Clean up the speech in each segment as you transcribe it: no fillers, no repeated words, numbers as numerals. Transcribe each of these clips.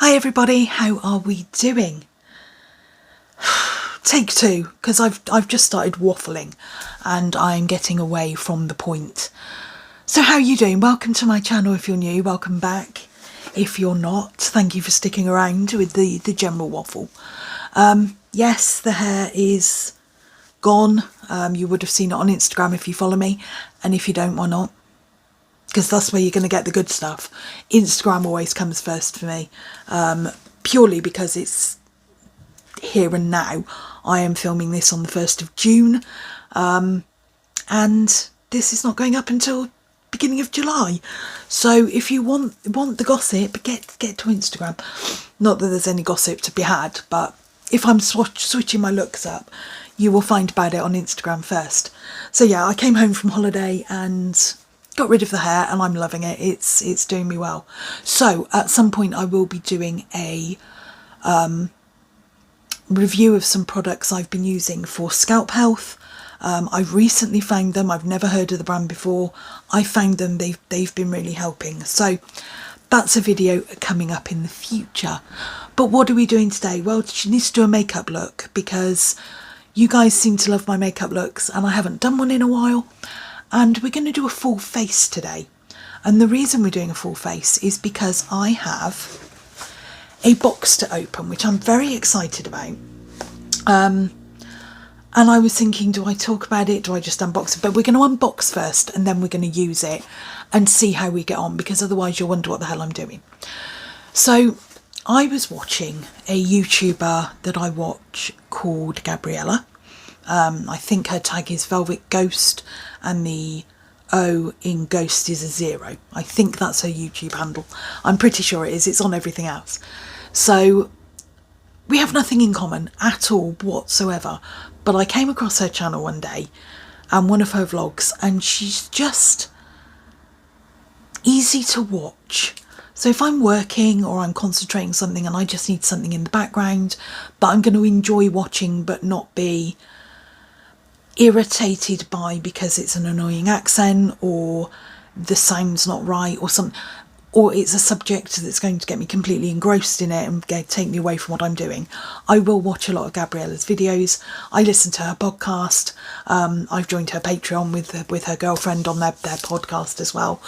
Hi everybody, how are we doing? Take two, because I've just started waffling and I'm getting away from the point. So how are you doing? Welcome to my channel if you're new, welcome back. If you're not, thank you for sticking around with the general waffle. Yes, the hair is gone. You would have seen it on Instagram if you follow me, and if you don't, why not? Because that's where you're going to get the good stuff. Instagram always comes first for me, purely because it's here and now. I am filming this on the 1st of June, and this is not going up until beginning of July. So if you want the gossip, get to Instagram. Not that there's any gossip to be had, but if I'm switching my looks up, you will find about it on Instagram first. So yeah, I came home from holiday and got rid of the hair and I'm loving it. It's doing me well. So at some point I will be doing a review of some products I've been using for scalp health. I've recently found them. I've never heard of the brand before. I found them. They've been really helping. So that's a video coming up in the future. But what are we doing today? Well, she needs to do a makeup look because you guys seem to love my makeup looks and I haven't done one in a while. And we're going to do a full face today. And the reason we're doing a full face is because I have a box to open, which I'm very excited about. And I was thinking, do I talk about it? Do I just unbox it? But we're going to unbox first and then we're going to use it and see how we get on, because otherwise you'll wonder what the hell I'm doing. So I was watching a YouTuber that I watch called Gabriella. I think her tag is Velvet Ghost and the O in Ghost is a 0. I think that's her YouTube handle. I'm pretty sure it is. It's on everything else. So we have nothing in common at all whatsoever. But I came across her channel one day and one of her vlogs, and she's just easy to watch. So if I'm working or I'm concentrating something and I just need something in the background that I'm going to enjoy watching but not be irritated by because it's an annoying accent or the sound's not right or something, or it's a subject that's going to get me completely engrossed in it and take me away from what I'm doing, I will watch a lot of Gabriella's videos. I listen to her podcast. I've joined her Patreon with her girlfriend on their podcast as well.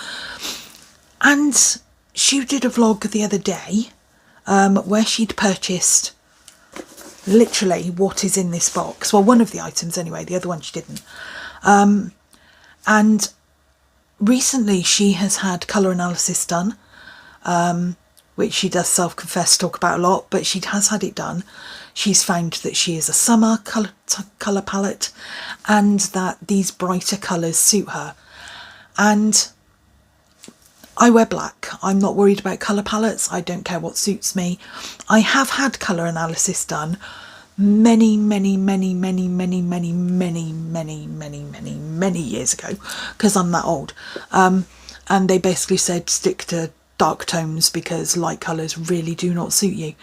And she did a vlog the other day where she'd purchased literally what is in this box. Well, one of the items anyway, the other one she didn't. And recently she has had colour analysis done, which she does self-confess talk about a lot, but she has had it done. She's found that she is a summer colour palette and that these brighter colours suit her. And I wear black. I'm not worried about colour palettes. I don't care what suits me. I have had colour analysis done many years ago, because I'm that old. And they basically said stick to dark tones because light colours really do not suit you.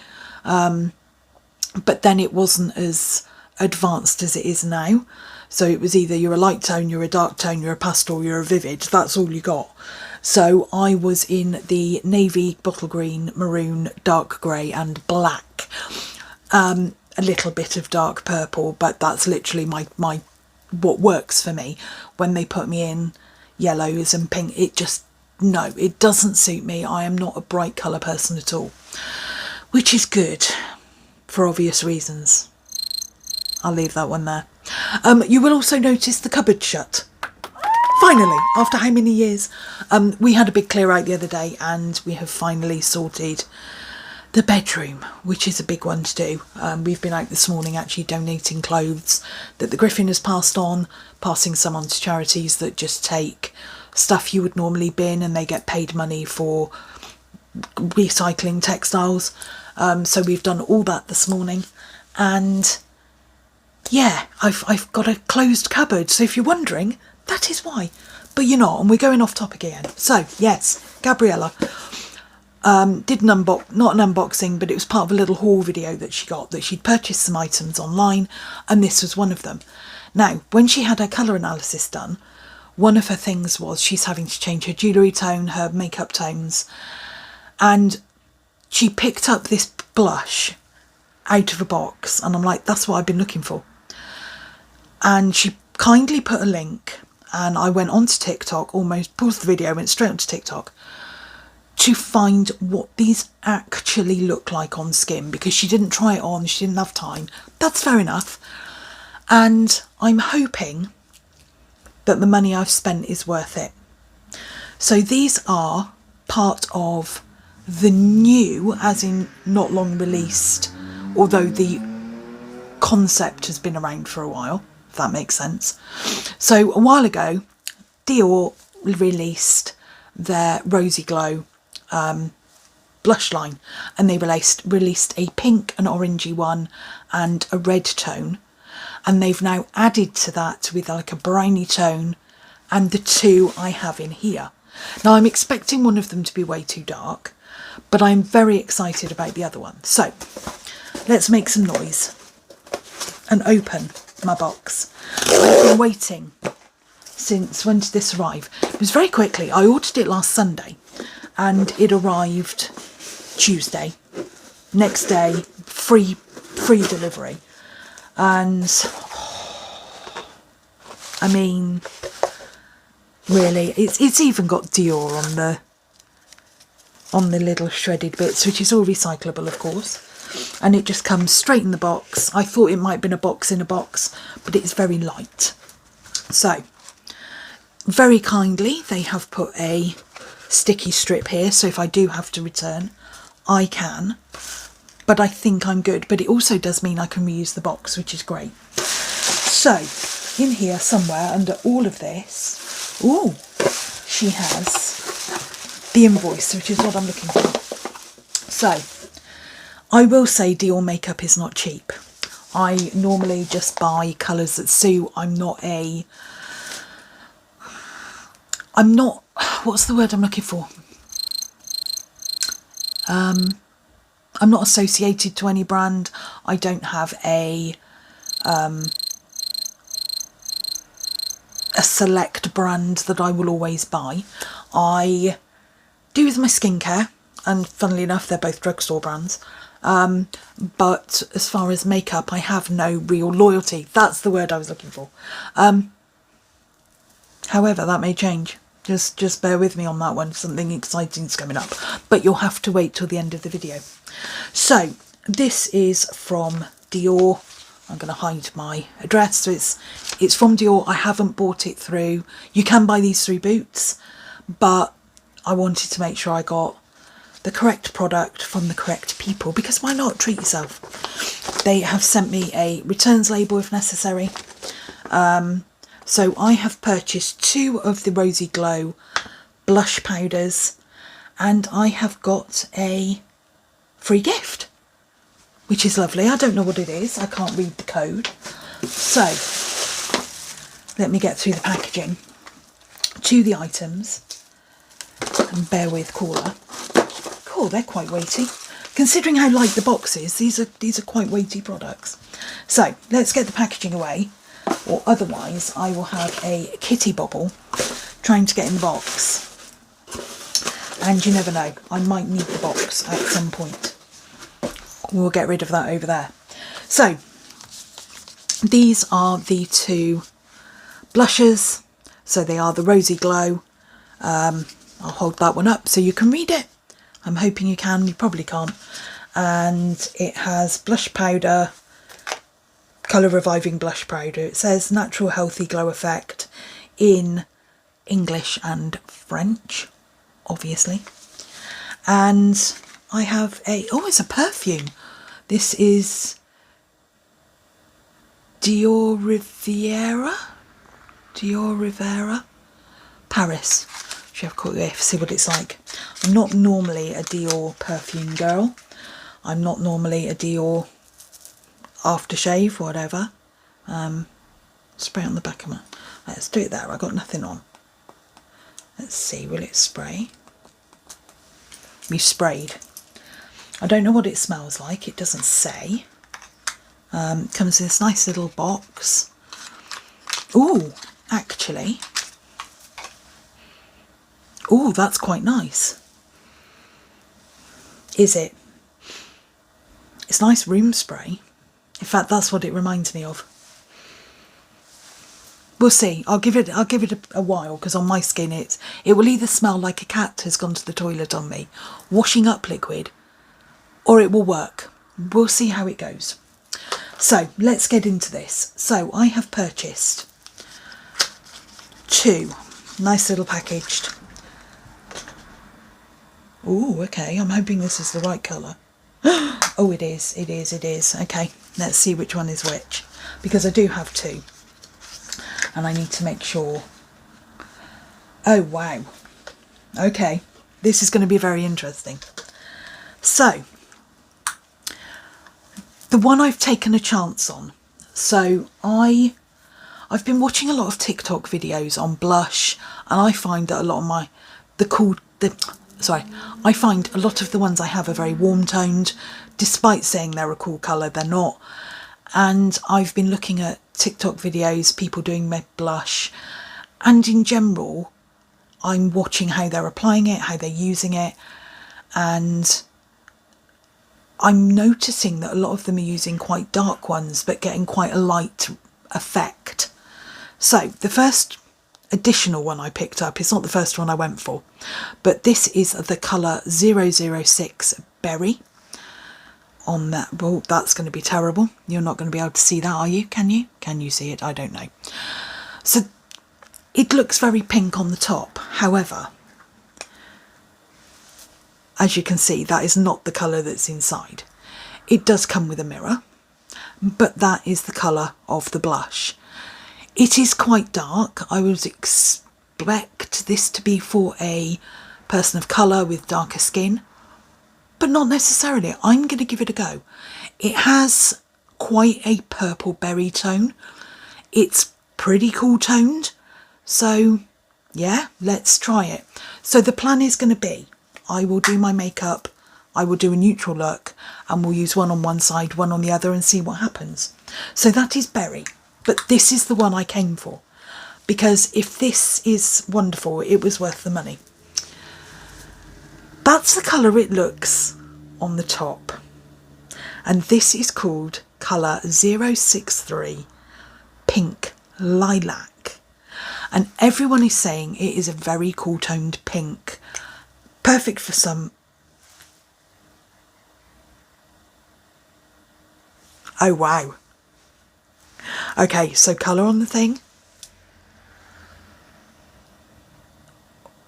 But then it wasn't as advanced as it is now. So it was either you're a light tone, you're a dark tone, you're a pastel, you're a vivid. That's all you got. So I was in the navy, bottle green, maroon, dark grey and black. A little bit of dark purple, but that's literally my what works for me. When they put me in yellows and pink, it just, no, it doesn't suit me. I am not a bright colour person at all, which is good for obvious reasons. I'll leave that one there. You will also notice the cupboard shut. Finally, after how many years? We had a big clear out the other day and we have finally sorted the bedroom, which is a big one to do. We've been out this morning actually donating clothes that the Griffin has passed on, passing some on to charities that just take stuff you would normally bin and they get paid money for recycling textiles. So we've done all that this morning, and yeah, I've got a closed cupboard. So if you're wondering, that is why. But you're not, and we're going off topic again. So yes, Gabriella did not an unboxing, but it was part of a little haul video that she got, that she'd purchased some items online, and this was one of them. Now, when she had her colour analysis done, one of her things was she's having to change her jewellery tone, her makeup tones, and she picked up this blush out of a box, and I'm like, that's what I've been looking for. And she kindly put a link, and I went onto TikTok, almost paused the video, went straight onto TikTok to find what these actually look like on skin, because she didn't try it on, she didn't have time. That's fair enough. And I'm hoping that the money I've spent is worth it. So these are part of the new, as in not long released, although the concept has been around for a while, if that makes sense. So a while ago, Dior released their Rosy Glow blush line, and they released a pink, an orangey one, and a red tone. And they've now added to that with like a brownie tone, and the two I have in here. Now I'm expecting one of them to be way too dark, but I'm very excited about the other one. So let's make some noise and open my box. I've been waiting since, when did this arrive? It was very quickly. I ordered it last Sunday and it arrived Tuesday. Next day, free delivery. And I mean, really, it's even got Dior on the little shredded bits, which is all recyclable, of course. And it just comes straight in the box. I thought it might have been a box in a box, but it's very light. So, very kindly, they have put a sticky strip here, so if I do have to return, I can. But I think I'm good. But it also does mean I can reuse the box, which is great. So, in here somewhere under all of this, ooh, she has the invoice, which is what I'm looking for. So, I will say Dior makeup is not cheap. I normally just buy colours that suit. I'm not, what's the word I'm looking for? I'm not associated to any brand. I don't have a select brand that I will always buy. I do with my skincare, and funnily enough, they're both drugstore brands. But as far as makeup, I have no real loyalty. That's the word I was looking for. However, that may change. Just bear with me on that one. Something exciting's coming up, but you'll have to wait till the end of the video. So this is from Dior. I'm going to hide my address. So it's from Dior. I haven't bought it through. You can buy these through Boots, but I wanted to make sure I got the correct product from the correct people, because why not? Treat yourself. They have sent me a returns label if necessary. So I have purchased 2 of the Rosy Glow blush powders, and I have got a free gift, which is lovely. I don't know what it is. I can't read the code. So let me get through the packaging to the items, and bear with caller. Cool, they're quite weighty. Considering how light the box is, these are quite weighty products. So let's get the packaging away, or otherwise I will have a kitty bobble trying to get in the box. And you never know, I might need the box at some point. We'll get rid of that over there. So these are the 2 blushes. So they are the Rosy Glow. I'll hold that one up so you can read it. I'm hoping you can, you probably can't. And it has blush powder, colour reviving blush powder. It says natural healthy glow effect in English and French, obviously. And I have it's a perfume. This is Dior Rivera, Paris. See what it's like. I'm not normally a Dior perfume girl. I'm not normally a Dior aftershave, whatever. Spray on the back of my... Let's do it there. I got nothing on. Let's see, will it spray? We've sprayed. I don't know what it smells like. It doesn't say. Comes in this nice little box. Ooh, actually. Ooh, that's quite nice. Is it? It's nice room spray. In fact, that's what it reminds me of. We'll see. I'll give it a while, because on my skin it will either smell like a cat has gone to the toilet on me, washing up liquid, or it will work. We'll see how it goes. So let's get into this. So I have purchased 2, nice little packaged. Oh, okay. I'm hoping this is the right colour. Oh, it is. It is. It is. Okay, let's see which one is which, because I do have 2. And I need to make sure. Oh, wow. Okay, this is going to be very interesting. So, the one I've taken a chance on. So, I've been watching a lot of TikTok videos on blush, and I find that a lot of I find a lot of the ones I have are very warm toned. Despite saying they're a cool colour, they're not. And I've been looking at TikTok videos, people doing med blush, and in general I'm watching how they're applying it, how they're using it, and I'm noticing that a lot of them are using quite dark ones but getting quite a light effect. So the first additional one I picked up, it's not the first one I went for, but this is the colour 006 Berry. On that, well, that's going to be terrible. You're not going to be able to see that, are you? Can you? Can you see it? I don't know. So it looks very pink on the top. However, as you can see, that is not the colour that's inside. It does come with a mirror, but that is the colour of the blush. It is quite dark. I would expect this to be for a person of colour with darker skin, but not necessarily. I'm going to give it a go. It has quite a purple berry tone. It's pretty cool toned. So yeah, let's try it. So the plan is going to be, I will do my makeup, I will do a neutral look, and we'll use one on one side, one on the other, and see what happens. So that is berry, but this is the one I came for, because if this is wonderful, it was worth the money. That's the colour it looks on the top. And this is called colour 063 Pink Lilac. And everyone is saying it is a very cool toned pink. Perfect for some... Oh, wow. Okay, so colour on the thing.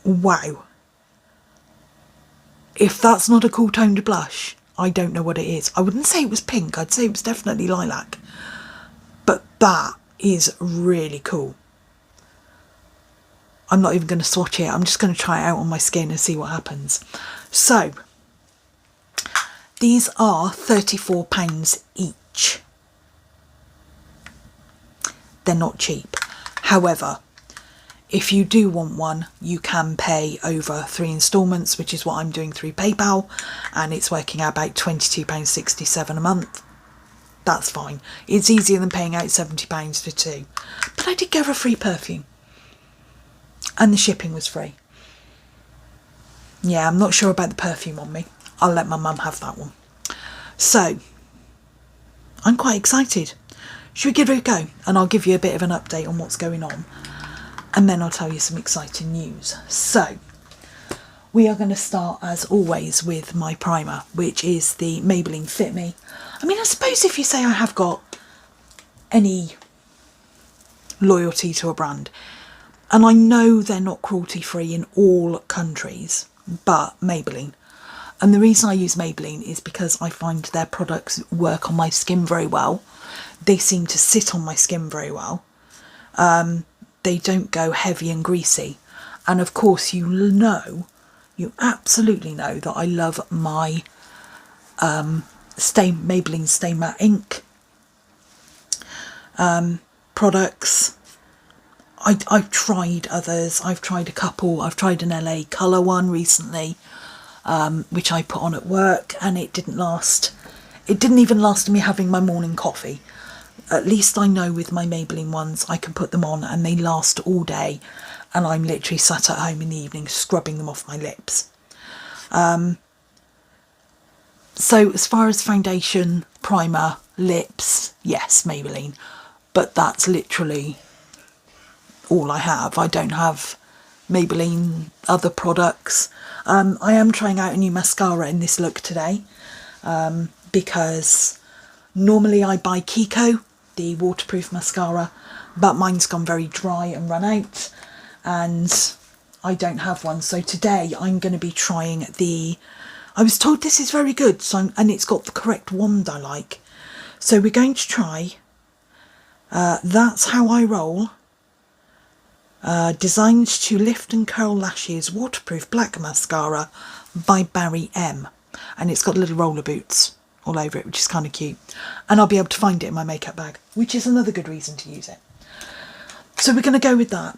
Wow. If that's not a cool toned blush, I don't know what it is. I wouldn't say it was pink, I'd say it was definitely lilac. But that is really cool. I'm not even going to swatch it, I'm just going to try it out on my skin and see what happens. So, these are £34 each. They're not cheap. However, if you do want one, you can pay over 3 instalments, which is what I'm doing through PayPal, and it's working out about £22.67 a month. That's fine. It's easier than paying out £70 for 2. But I did get a free perfume, and the shipping was free. Yeah, I'm not sure about the perfume on me. I'll let my mum have that one. So, I'm quite excited. Should we give it a go? And I'll give you a bit of an update on what's going on. And then I'll tell you some exciting news. So, we are going to start, as always, with my primer, which is the Maybelline Fit Me. I mean, I suppose if you say I have got any loyalty to a brand, and I know they're not cruelty-free in all countries, but Maybelline. And the reason I use Maybelline is because I find their products work on my skin very well. They seem to sit on my skin very well. They don't go heavy and greasy. And of course, you absolutely know that I love my Maybelline Stay Matte Ink products. I've tried others. I've tried a couple. I've tried an LA colour one recently, which I put on at work, and it didn't last. It didn't even last me having my morning coffee. At least I know with my Maybelline ones, I can put them on and they last all day, and I'm literally sat at home in the evening scrubbing them off my lips. So as far as foundation, primer, lips, yes, Maybelline, but that's literally all I have. I don't have Maybelline other products. I am trying out a new mascara in this look today, because normally I buy Kiko, the waterproof mascara, but mine's gone very dry and run out, and I don't have one. So today I'm going to be trying I was told this is very good, and it's got the correct wand I like. So we're going to try That's How I Roll, designed to lift and curl lashes, waterproof black mascara by Barry M. And it's got little roller boots all over it, which is kind of cute. And I'll be able to find it in my makeup bag, which is another good reason to use it. So we're going to go with that.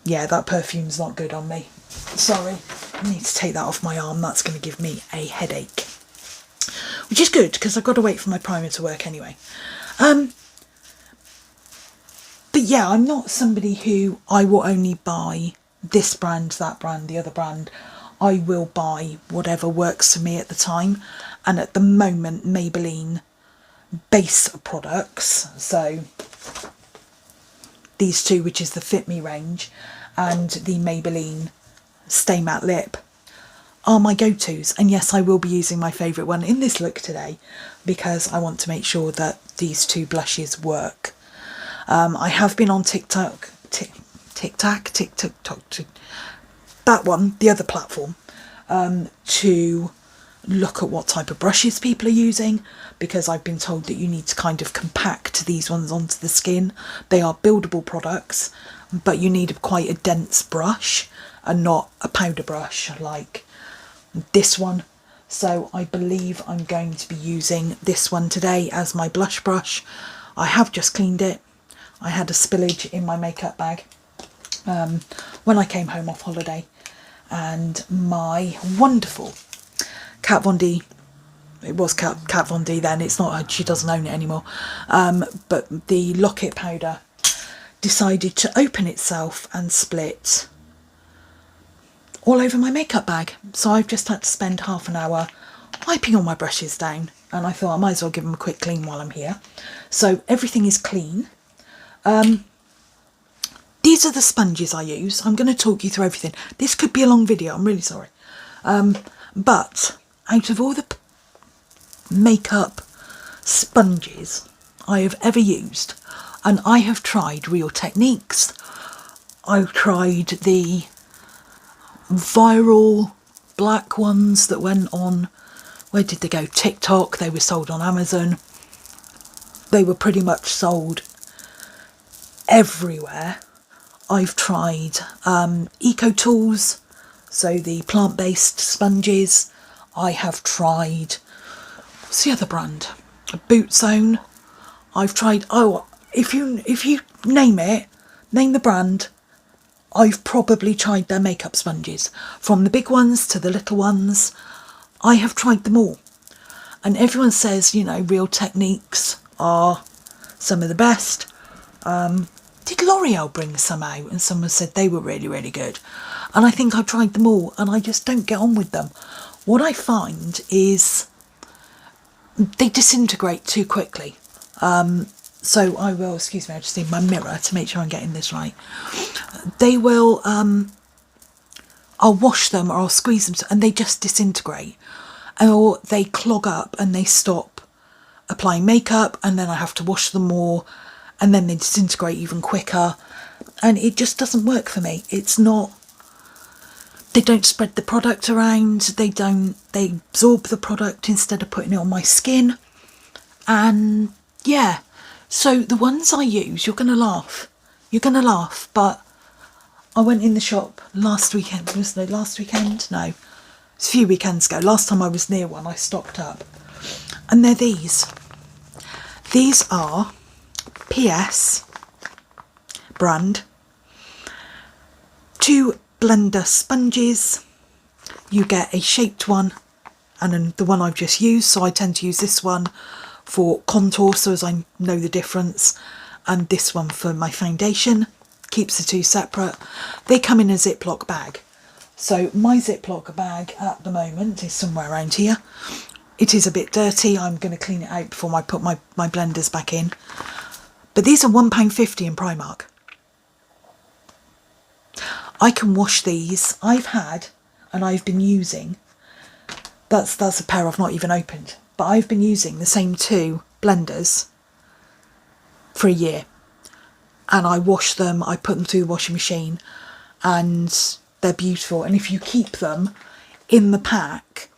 Yeah, that perfume's not good on me. Sorry, I need to take that off my arm. That's going to give me a headache. Which is good, because I've got to wait for my primer to work anyway. But yeah, I'm not somebody who I will only buy this brand, that brand, the other brand. I will buy whatever works for me at the time. And at the moment, Maybelline base products, so these two, which is the Fit Me range, and the Maybelline Stay Matte Lip, are my go-tos. And yes, I will be using my favourite one in this look today, because I want to make sure that these two blushes work. I have been on TikTok, that one, the other platform, to look at what type of brushes people are using, because I've been told that you need to kind of compact these ones onto the skin. They are buildable products, but you need quite a dense brush and not a powder brush like this one. So I believe I'm going to be using this one today as my blush brush. I have just cleaned it. I had a spillage in my makeup bag when I came home off holiday, and my wonderful Kat Von D, it was Kat Von D then, it's not her, she doesn't own it anymore, but the Lock-It powder decided to open itself and split all over my makeup bag. So I've just had to spend half an hour wiping all my brushes down, and I thought I might as well give them a quick clean while I'm here. So everything is clean. These are the sponges I use. I'm going to talk you through everything. This could be a long video, I'm really sorry. But out of all the makeup sponges I have ever used, and I have tried Real Techniques, I've tried the viral black ones that went on, where did they go? TikTok. They were sold on Amazon. They were pretty much sold everywhere. I've tried Eco Tools, so the plant-based sponges. I have tried, what's the other brand? Boot Zone. I've tried, oh, if you name it, name the brand, I've probably tried their makeup sponges. From the big ones to the little ones, I have tried them all. And everyone says, you know, Real Techniques are some of the best. Did L'Oreal bring some out? And someone said they were really, really good. And I think I've tried them all, and I just don't get on with them. What I find is they disintegrate too quickly. So I will, excuse me, I just need my mirror to make sure I'm getting this right. They will, I'll wash them or I'll squeeze them and they just disintegrate. Or they clog up and they stop applying makeup, and then I have to wash them more, and then they disintegrate even quicker. And it just doesn't work for me. It's not, they don't spread the product around, they absorb the product instead of putting it on my skin. And yeah, so the ones I use, you're going to laugh. You're going to laugh, but I went in the shop last weekend. Was it last weekend? No, it's a few weekends ago. Last time I was near one, I stocked up. And they're these. These are PS brand 2 blender sponges. You get a shaped one and then the one I've just used, so I tend to use this one for contour, so as I know the difference, and this one for my foundation. Keeps the two separate. They come in a Ziploc bag. So my Ziploc bag at the moment is somewhere around here. It is a bit dirty. I'm going to clean it out before I put my blenders back in. But these are £1.50 in Primark. I can wash these. I've had, and I've been using, that's a pair I've not even opened, but I've been using the same 2 blenders for a year. And I wash them, I put them through the washing machine, and they're beautiful. And if you keep them in the pack,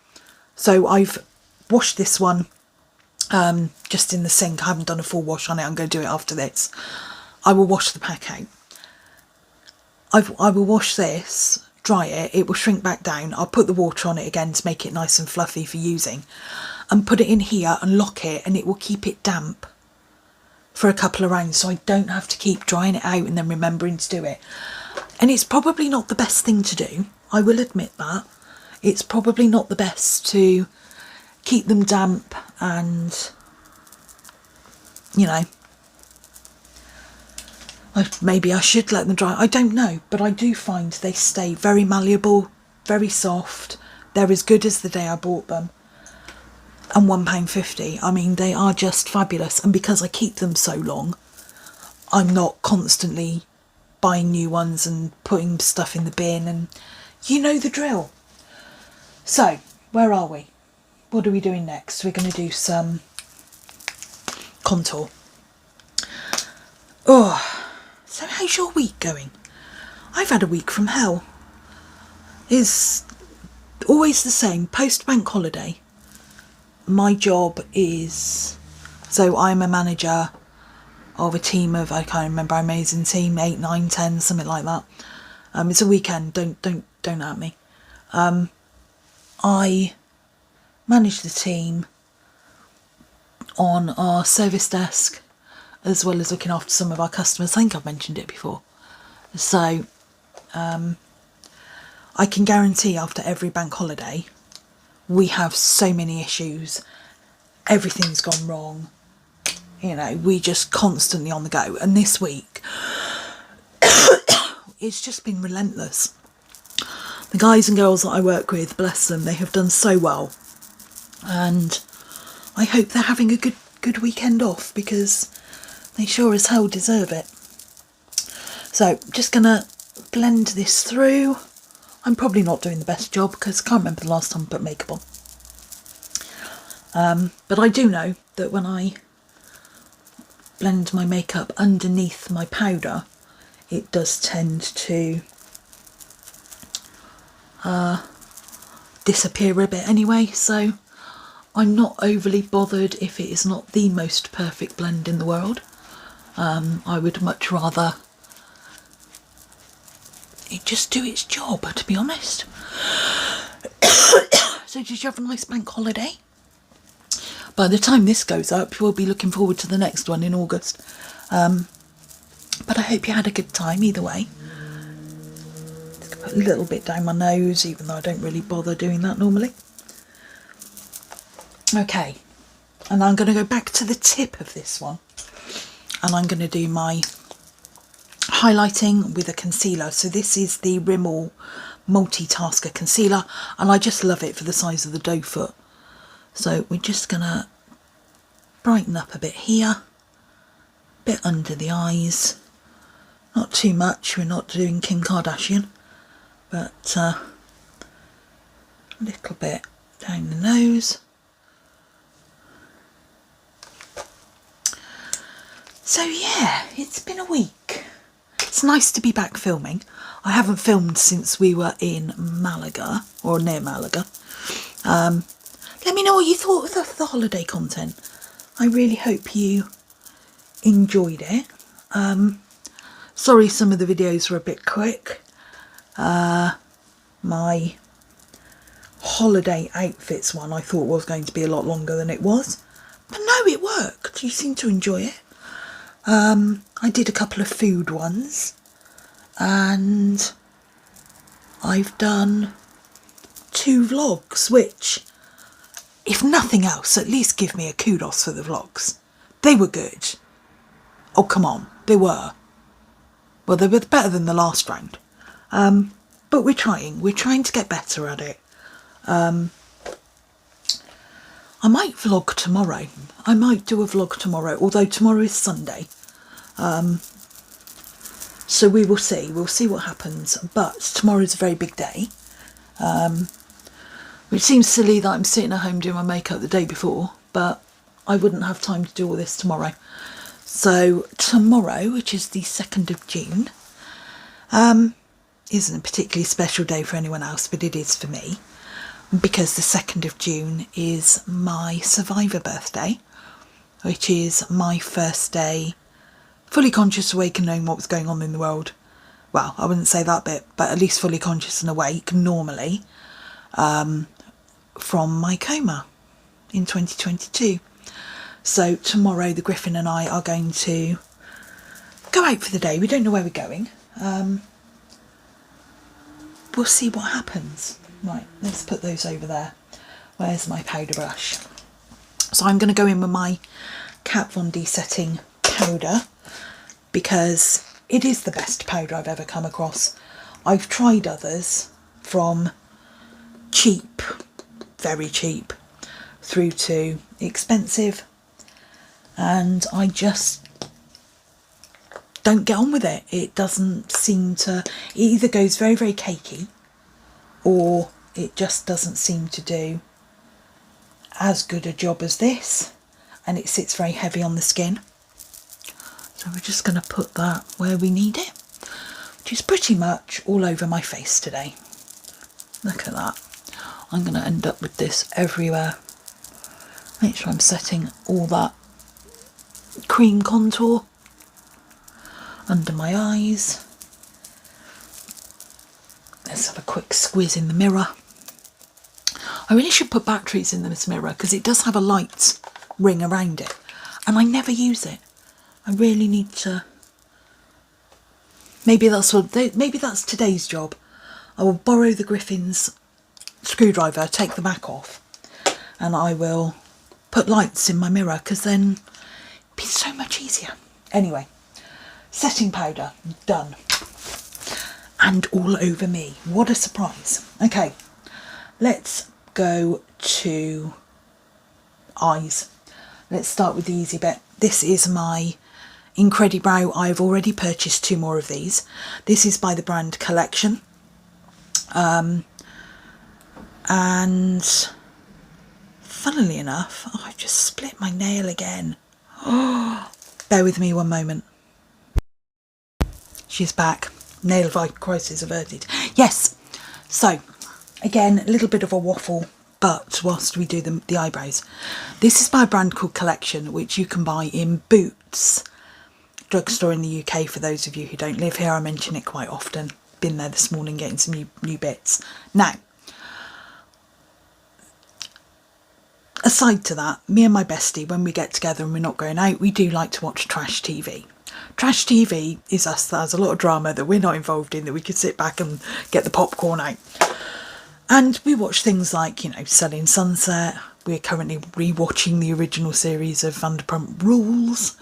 so I've washed this one just in the sink. I haven't done a full wash on it. I'm going to do it after this. I will wash the pack out. I will wash this, dry it, it will shrink back down. I'll put the water on it again to make it nice and fluffy for using, and put it in here and lock it, and it will keep it damp for a couple of rounds, so I don't have to keep drying it out and then remembering to do it. And it's probably not the best thing to do, I will admit that. It's probably not the best to keep them damp and, you know, maybe I should let them dry. I don't know, but I do find they stay very malleable, very soft. They're as good as the day I bought them. And £1.50. I mean, they are just fabulous. And because I keep them so long, I'm not constantly buying new ones and putting stuff in the bin, and you know the drill. So, where are we? What are we doing next? We're going to do some contour. Oh, so how's your week going? I've had a week from hell. It's always the same. Post-bank holiday, my job is... So I'm a manager of a team of, I can't remember, amazing team, 8, 9, 10, something like that. It's a weekend, don't at me. I manage the team on our service desk, as well as looking after some of our customers. I think I've mentioned it before. So I can guarantee after every bank holiday we have so many issues. Everything's gone wrong. You know, we just constantly on the go. And this week it's just been relentless. The guys and girls that I work with, bless them, they have done so well. And I hope they're having a good weekend off, because they sure as hell deserve it. So, just going to blend this through. I'm probably not doing the best job because I can't remember the last time I put makeup on. But I do know that when I blend my makeup underneath my powder, it does tend to disappear a bit anyway. So I'm not overly bothered if it is not the most perfect blend in the world. I would much rather it just do its job, to be honest. So did you have a nice bank holiday? By the time this goes up, we'll be looking forward to the next one in August. But I hope you had a good time either way. Just put a little bit down my nose, even though I don't really bother doing that normally. Okay, and I'm going to go back to the tip of this one, and I'm going to do my highlighting with a concealer. So this is the Rimmel Multitasker Concealer, and I just love it for the size of the doe foot. So we're just going to brighten up a bit here, a bit under the eyes, not too much, we're not doing Kim Kardashian, but a little bit down the nose. So yeah, it's been a week. It's nice to be back filming. I haven't filmed since we were in Malaga, or near Malaga. Let me know what you thought of the holiday content. I really hope you enjoyed it. Sorry some of the videos were a bit quick. My holiday outfits one I thought was going to be a lot longer than it was. But no, it worked. You seem to enjoy it. I did a couple of food ones, and I've done 2 vlogs, which, if nothing else, at least give me a kudos for the vlogs. They were good. Oh, come on, they were. Well, they were better than the last round. but we're trying to get better at it. I might vlog tomorrow. I might do a vlog tomorrow, although tomorrow is Sunday. So we will see. We'll see what happens. But tomorrow's a very big day. Which seems silly that I'm sitting at home doing my makeup the day before, but I wouldn't have time to do all this tomorrow. So tomorrow, which is the 2nd of June, isn't a particularly special day for anyone else, but it is for me, because the 2nd of June is my survivor birthday, which is my first day fully conscious, awake and knowing what was going on in the world. Well, I wouldn't say that bit, but at least fully conscious and awake normally, from my coma in 2022. So tomorrow the Griffin and I are going to go out for the day. We don't know where we're going. We'll see what happens. Right, let's put those over there. Where's my powder brush? So I'm going to go in with my Kat Von D setting powder, because it is the best powder I've ever come across. I've tried others from cheap, very cheap, through to expensive, and I just don't get on with it. It doesn't seem to, it either goes very, very cakey, or it just doesn't seem to do as good a job as this, and it sits very heavy on the skin. So we're just going to put that where we need it, which is pretty much all over my face today. Look at that. I'm going to end up with this everywhere. Make sure I'm setting all that cream contour under my eyes. Let's have a quick squiz in the mirror. I really should put batteries in this mirror, because it does have a light ring around it, and I never use it. I really need to. Maybe that's today's job. I will borrow the Griffin's screwdriver, take the back off, and I will put lights in my mirror, because then it'd be so much easier. Anyway, setting powder done, and all over me. What a surprise. Okay, let's go to eyes. Let's start with the easy bit. This is my Incredibrow. I've already purchased 2 more of these. This is by the brand Collection. And funnily enough, oh, I just split my nail again. Oh, bear with me one moment. She's back. Nail crisis averted. Yes. So, again, a little bit of a waffle, but whilst we do the eyebrows. This is by a brand called Collection, which you can buy in Boots drugstore in the UK. For those of you who don't live here, I mention it quite often. Been there this morning getting some new bits. Now, aside to that, me and my bestie, when we get together and we're not going out, we do like to watch trash TV. Trash TV is us. There's a lot of drama that we're not involved in, that we could sit back and get the popcorn out. And we watch things like, you know, Selling Sunset. We're currently rewatching the original series of Vanderpump Rules.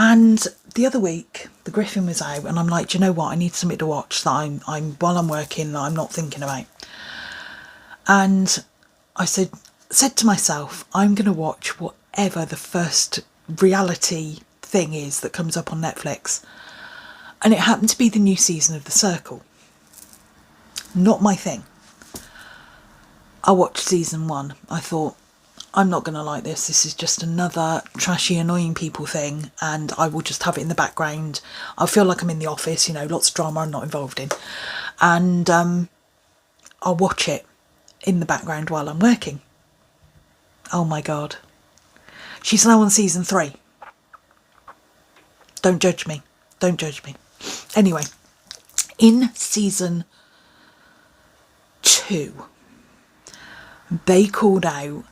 And the other week, the Griffin was out, and I'm like, do you know what? I need something to watch that I'm while I'm working, that I'm not thinking about. And I said to myself, I'm going to watch whatever the first reality thing is that comes up on Netflix. And it happened to be the new season of The Circle. Not my thing. I watched season 1. I thought, I'm not going to like this. This is just another trashy, annoying people thing, and I will just have it in the background. I feel like I'm in the office, you know, lots of drama I'm not involved in. And I'll watch it in the background while I'm working. Oh my God. She's now on season 3. Don't judge me. Don't judge me. Anyway, in season 2, they called out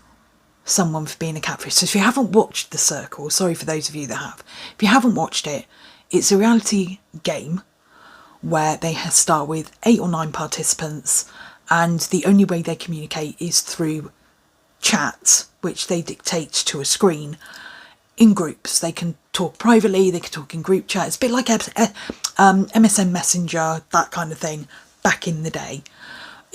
someone for being a catfish. So if you haven't watched The Circle, sorry for those of you that have, if you haven't watched it, it's a reality game where they start with 8 or 9 participants, and the only way they communicate is through chat, which they dictate to a screen in groups. They can talk privately, they can talk in group chat. It's a bit like MSN Messenger, that kind of thing, back in the day.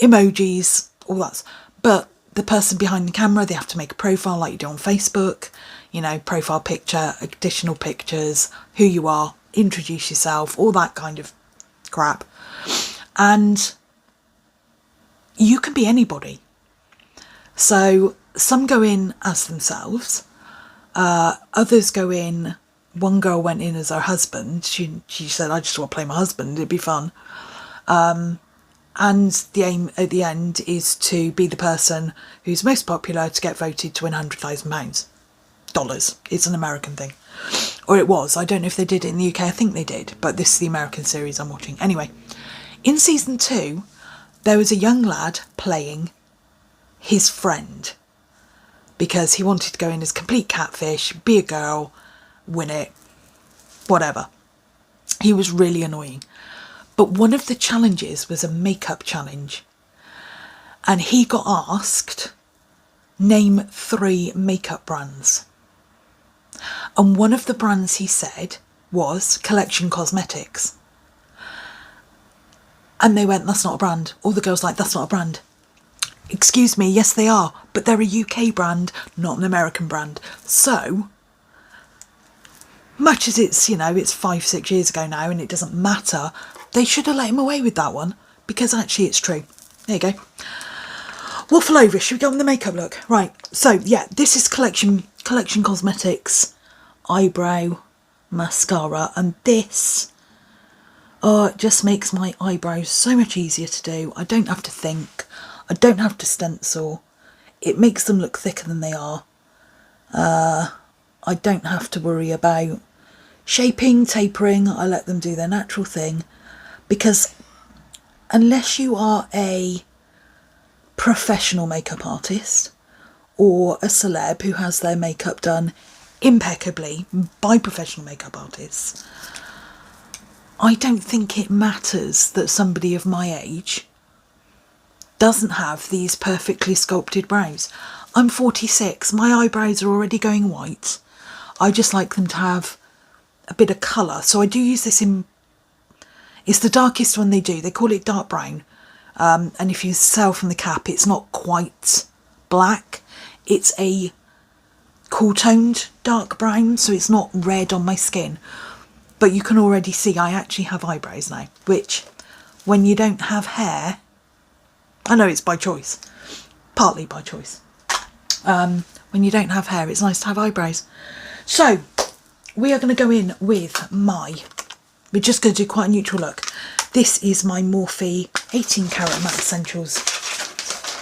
Emojis, all that. But the person behind the camera, they have to make a profile like you do on Facebook, you know, profile picture, additional pictures, who you are, introduce yourself, all that kind of crap. And you can be anybody. So some go in as themselves, others go in. One girl went in as her husband. She said, I just want to play my husband, it'd be fun. And the aim at the end is to be the person who's most popular to get voted to win £100,000. Dollars. It's an American thing. Or it was. I don't know if they did it in the UK. I think they did. But this is the American series I'm watching. Anyway, in season 2, there was a young lad playing his friend. Because he wanted to go in as complete catfish, be a girl, win it, whatever. He was really annoying. But one of the challenges was a makeup challenge. And he got asked, name 3 makeup brands. And one of the brands he said was Collection Cosmetics. And they went, that's not a brand. All the girls like, that's not a brand. Excuse me, yes they are. But they're a UK brand, not an American brand. So, much as it's, you know, it's 5-6 years ago now and it doesn't matter, they should have let him away with that one, because actually it's true. There you go. Waffle over. Should we go on the makeup look? Right. So, yeah, this is Collection Cosmetics eyebrow mascara. And this, oh, it just makes my eyebrows so much easier to do. I don't have to think. I don't have to stencil. It makes them look thicker than they are. I don't have to worry about shaping, tapering. I let them do their natural thing. Because unless you are a professional makeup artist or a celeb who has their makeup done impeccably by professional makeup artists, I don't think it matters that somebody of my age doesn't have these perfectly sculpted brows. I'm 46, my eyebrows are already going white. I just like them to have a bit of colour. So I do use this in, it's the darkest one they do. They call it dark brown. And if you sell from the cap, it's not quite black. It's a cool toned dark brown, so it's not red on my skin. But you can already see I actually have eyebrows now, which when you don't have hair, I know it's by choice, partly by choice. When you don't have hair, it's nice to have eyebrows. So we are going to go in with we're just going to do quite a neutral look. This is my Morphe 18 Carat Matte Essentials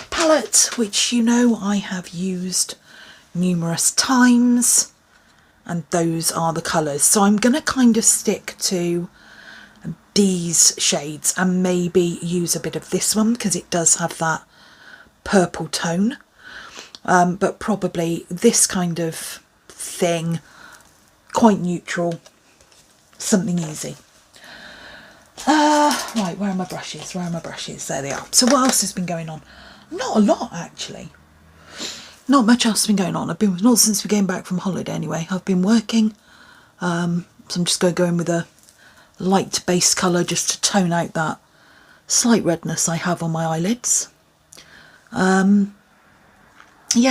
palette, which you know I have used numerous times, and those are the colours. So I'm going to kind of stick to these shades and maybe use a bit of this one because it does have that purple tone, but probably this kind of thing, quite neutral, something easy. Right, where are my brushes? Where are my brushes? There they are. So what else has been going on? Not a lot, actually. Not much else has been going on. Not since we came back from holiday anyway. I've been working. So I'm just going to go in with a light base colour just to tone out that slight redness I have on my eyelids. Yeah,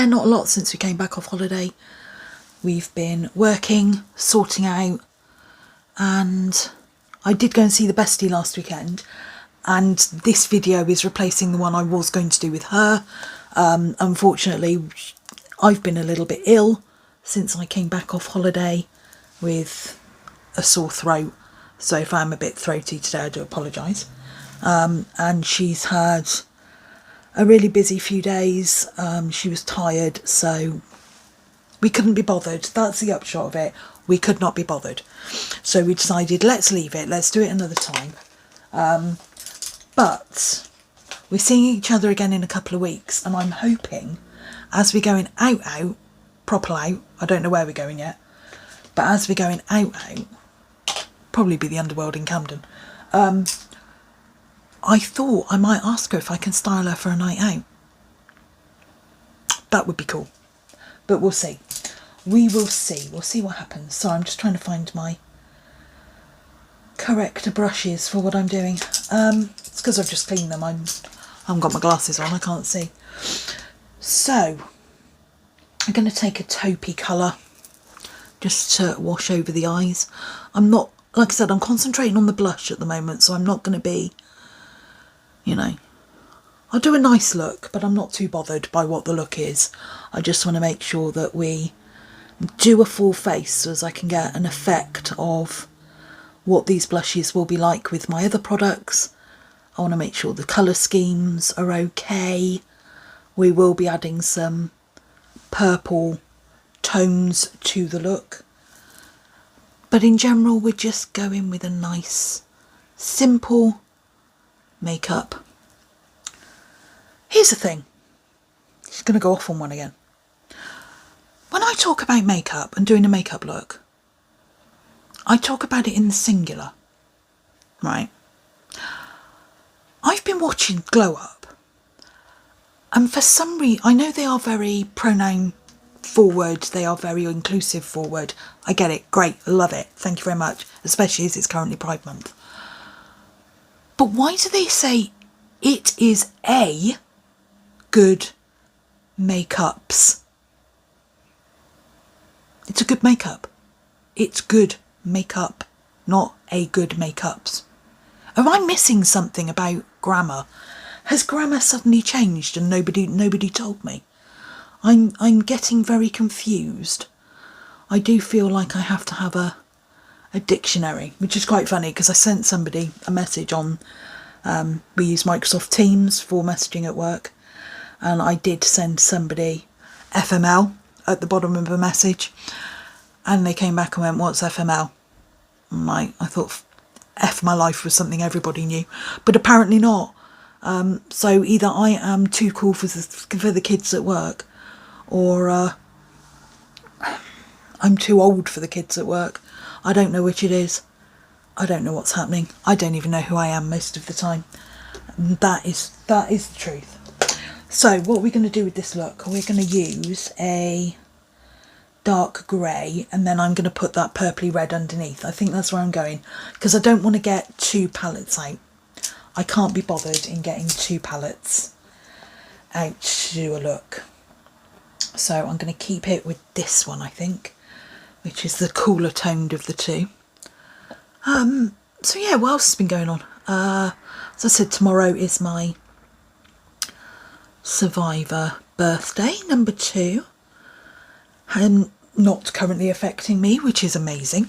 not a lot since we came back off holiday. We've been working, sorting out, and I did go and see the bestie last weekend, and this video is replacing the one I was going to do with her. Unfortunately, I've been a little bit ill since I came back off holiday with a sore throat, so if I'm a bit throaty today, I do apologise. And she's had a really busy few days. She was tired, so we couldn't be bothered. That's the upshot of it. We could not be bothered. So we decided, let's leave it. Let's do it another time. But we're seeing each other again in a couple of weeks, and I'm hoping as we're going out, proper out, I don't know where we're going yet, but as we're going out, probably be the Underworld in Camden, I thought I might ask her if I can style her for a night out. That would be cool. But we'll see. We will see. We'll see what happens. So I'm just trying to find my correct brushes for what I'm doing. It's because I've just cleaned them. I haven't got my glasses on, I can't see. So I'm going to take a taupey colour just to wash over the eyes. I'm not, like I said, I'm concentrating on the blush at the moment, so I'm not going to be, you know, I'll do a nice look, but I'm not too bothered by what the look is. I just want to make sure that we do a full face so as I can get an effect of what these blushes will be like with my other products. I want to make sure the colour schemes are okay. We will be adding some purple tones to the look. But in general, we're just going with a nice, simple makeup. Here's the thing. Just going to go off on one again. When I talk about makeup and doing a makeup look, I talk about it in the singular, right? I've been watching Glow Up, and for some reason, I know they are very pronoun forward, they are very inclusive forward. I get it, great, love it, thank you very much, especially as it's currently Pride Month. But why do they say it is a good makeups? It's a good makeup. It's good makeup, not a good makeups. Am I missing something about grammar? Has grammar suddenly changed and nobody told me? I'm getting very confused. I do feel like I have to have a dictionary, which is quite funny because I sent somebody a message on, we use Microsoft Teams for messaging at work, and I did send somebody FML at the bottom of a message, and they came back and went, what's FML? I thought F my life was something everybody knew, but apparently not. So either I am too cool for the kids at work, or I'm too old for the kids at work. I don't know which it is. I don't know what's happening. I don't even know who I am most of the time. That is the truth. So what are we going to do with this look? We're going to use a dark grey, and then I'm going to put that purpley red underneath. I think that's where I'm going, because I don't want to get two palettes out. I can't be bothered in getting two palettes out to do a look. So I'm going to keep it with this one, I think, which is the cooler toned of the two. So yeah, what else has been going on? As I said, tomorrow is my Survivor birthday, number 2. Not currently affecting me, which is amazing.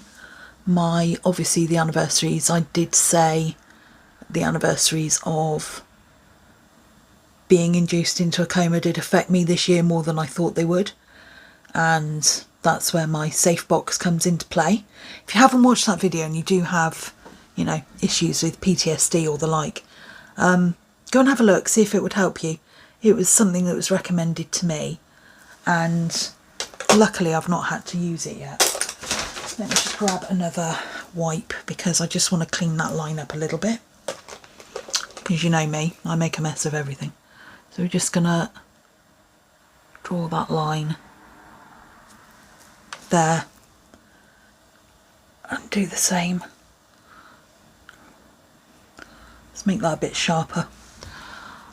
Obviously the anniversaries, I did say the anniversaries of being induced into a coma did affect me this year more than I thought they would, and that's where my safe box comes into play. If you haven't watched that video and you do have, you know, issues with PTSD or the like, go and have a look, see if it would help you. It was something that was recommended to me, and luckily I've not had to use it yet. Let me just grab another wipe because I just want to clean that line up a little bit, because you know me, I make a mess of everything. So we're just gonna draw that line there and do the same. Let's make that a bit sharper.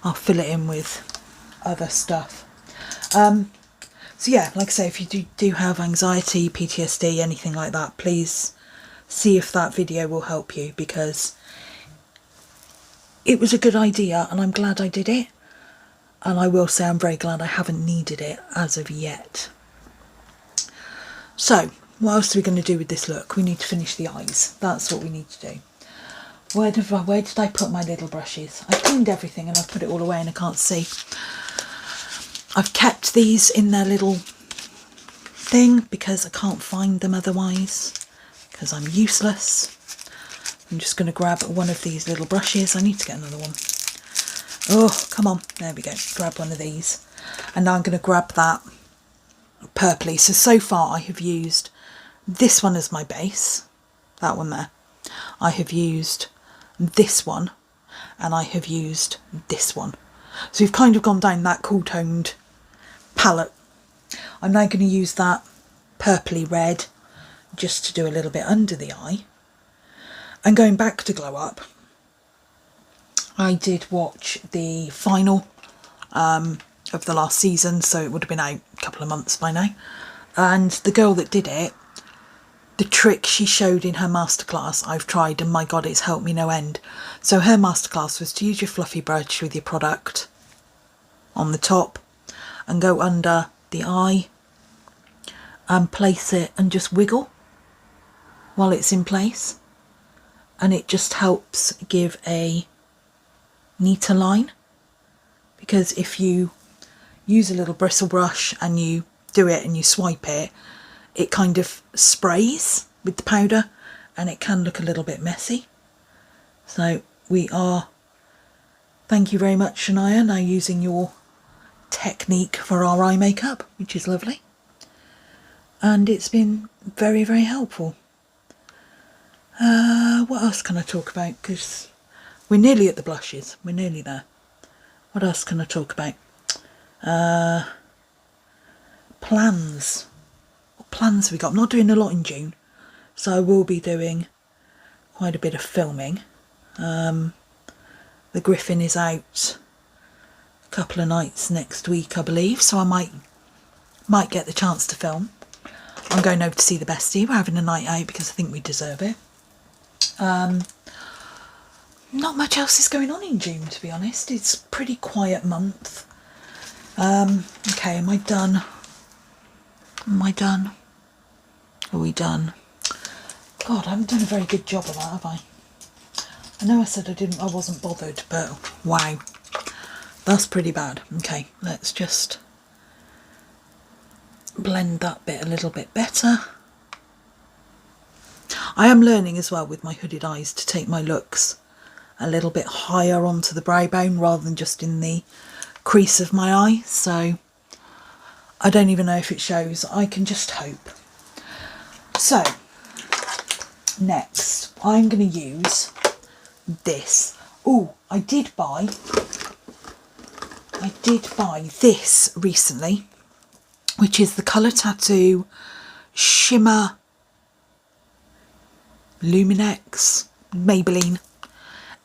I'll fill it in with other stuff. So yeah, like I say, if you do have anxiety, PTSD, anything like that, please see if that video will help you, because it was a good idea and I'm glad I did it. And I will say I'm very glad I haven't needed it as of yet. So what else are we going to do with this look? We need to finish the eyes. That's what we need to do. Where did I put my little brushes? I cleaned everything and I put it all away and I can't see. I've kept these in their little thing because I can't find them otherwise, because I'm useless. I'm just going to grab one of these little brushes. I need to get another one. Oh, come on. There we go. Grab one of these. And now I'm going to grab that purpley. So far I have used this one as my base. That one there. I have used this one. And I have used this one. So we've kind of gone down that cool toned palette. I'm now going to use that purpley red just to do a little bit under the eye. And going back to Glow Up, I did watch the final of the last season, so it would have been out a couple of months by now. And the girl that did it, the trick she showed in her masterclass, I've tried and my God, it's helped me no end. So her masterclass was to use your fluffy brush with your product on the top and go under the eye and place it and just wiggle while it's in place. And it just helps give a neater line, because if you use a little bristle brush and you do it and you swipe it, it kind of sprays with the powder and it can look a little bit messy. So we are, thank you very much Shania, now using your technique for our eye makeup, which is lovely. And it's been very, very helpful. What else can I talk about? Because we're nearly at the blushes. We're nearly there. What else can I talk about? Plans. What plans have we got? I'm not doing a lot in June, so I will be doing quite a bit of filming. The Griffin is out a couple of nights next week, I believe, so I might get the chance to film. I'm going over to see the bestie. We're having a night out because I think we deserve it. Not much else is going on in June, to be honest. It's a pretty quiet month. Okay, am I done? Am I done? Are we done? God, I haven't done a very good job of that, have I? I know I said I wasn't bothered, but wow, that's pretty bad. Okay, let's just blend that bit a little bit better. I am learning as well with my hooded eyes to take my looks a little bit higher onto the brow bone rather than just in the crease of my eye, so I don't even know if it shows. I can just hope. So next I'm going to use this. Oh, I did buy this recently, which is the Colour Tattoo Shimmer Luminex Maybelline,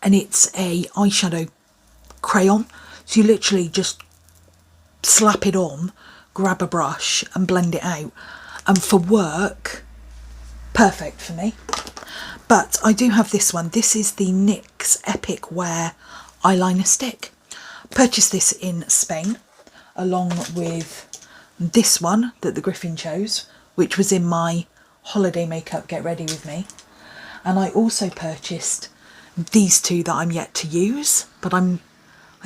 and it's a eyeshadow crayon, so you literally just slap it on, grab a brush and blend it out, and for work, perfect for me. But I do have this one. This is the NYX Epic Wear eyeliner stick. Purchased this in Spain along with this one that the Griffin chose, which was in my holiday makeup get ready with me. And I also purchased these two that I'm yet to use, but I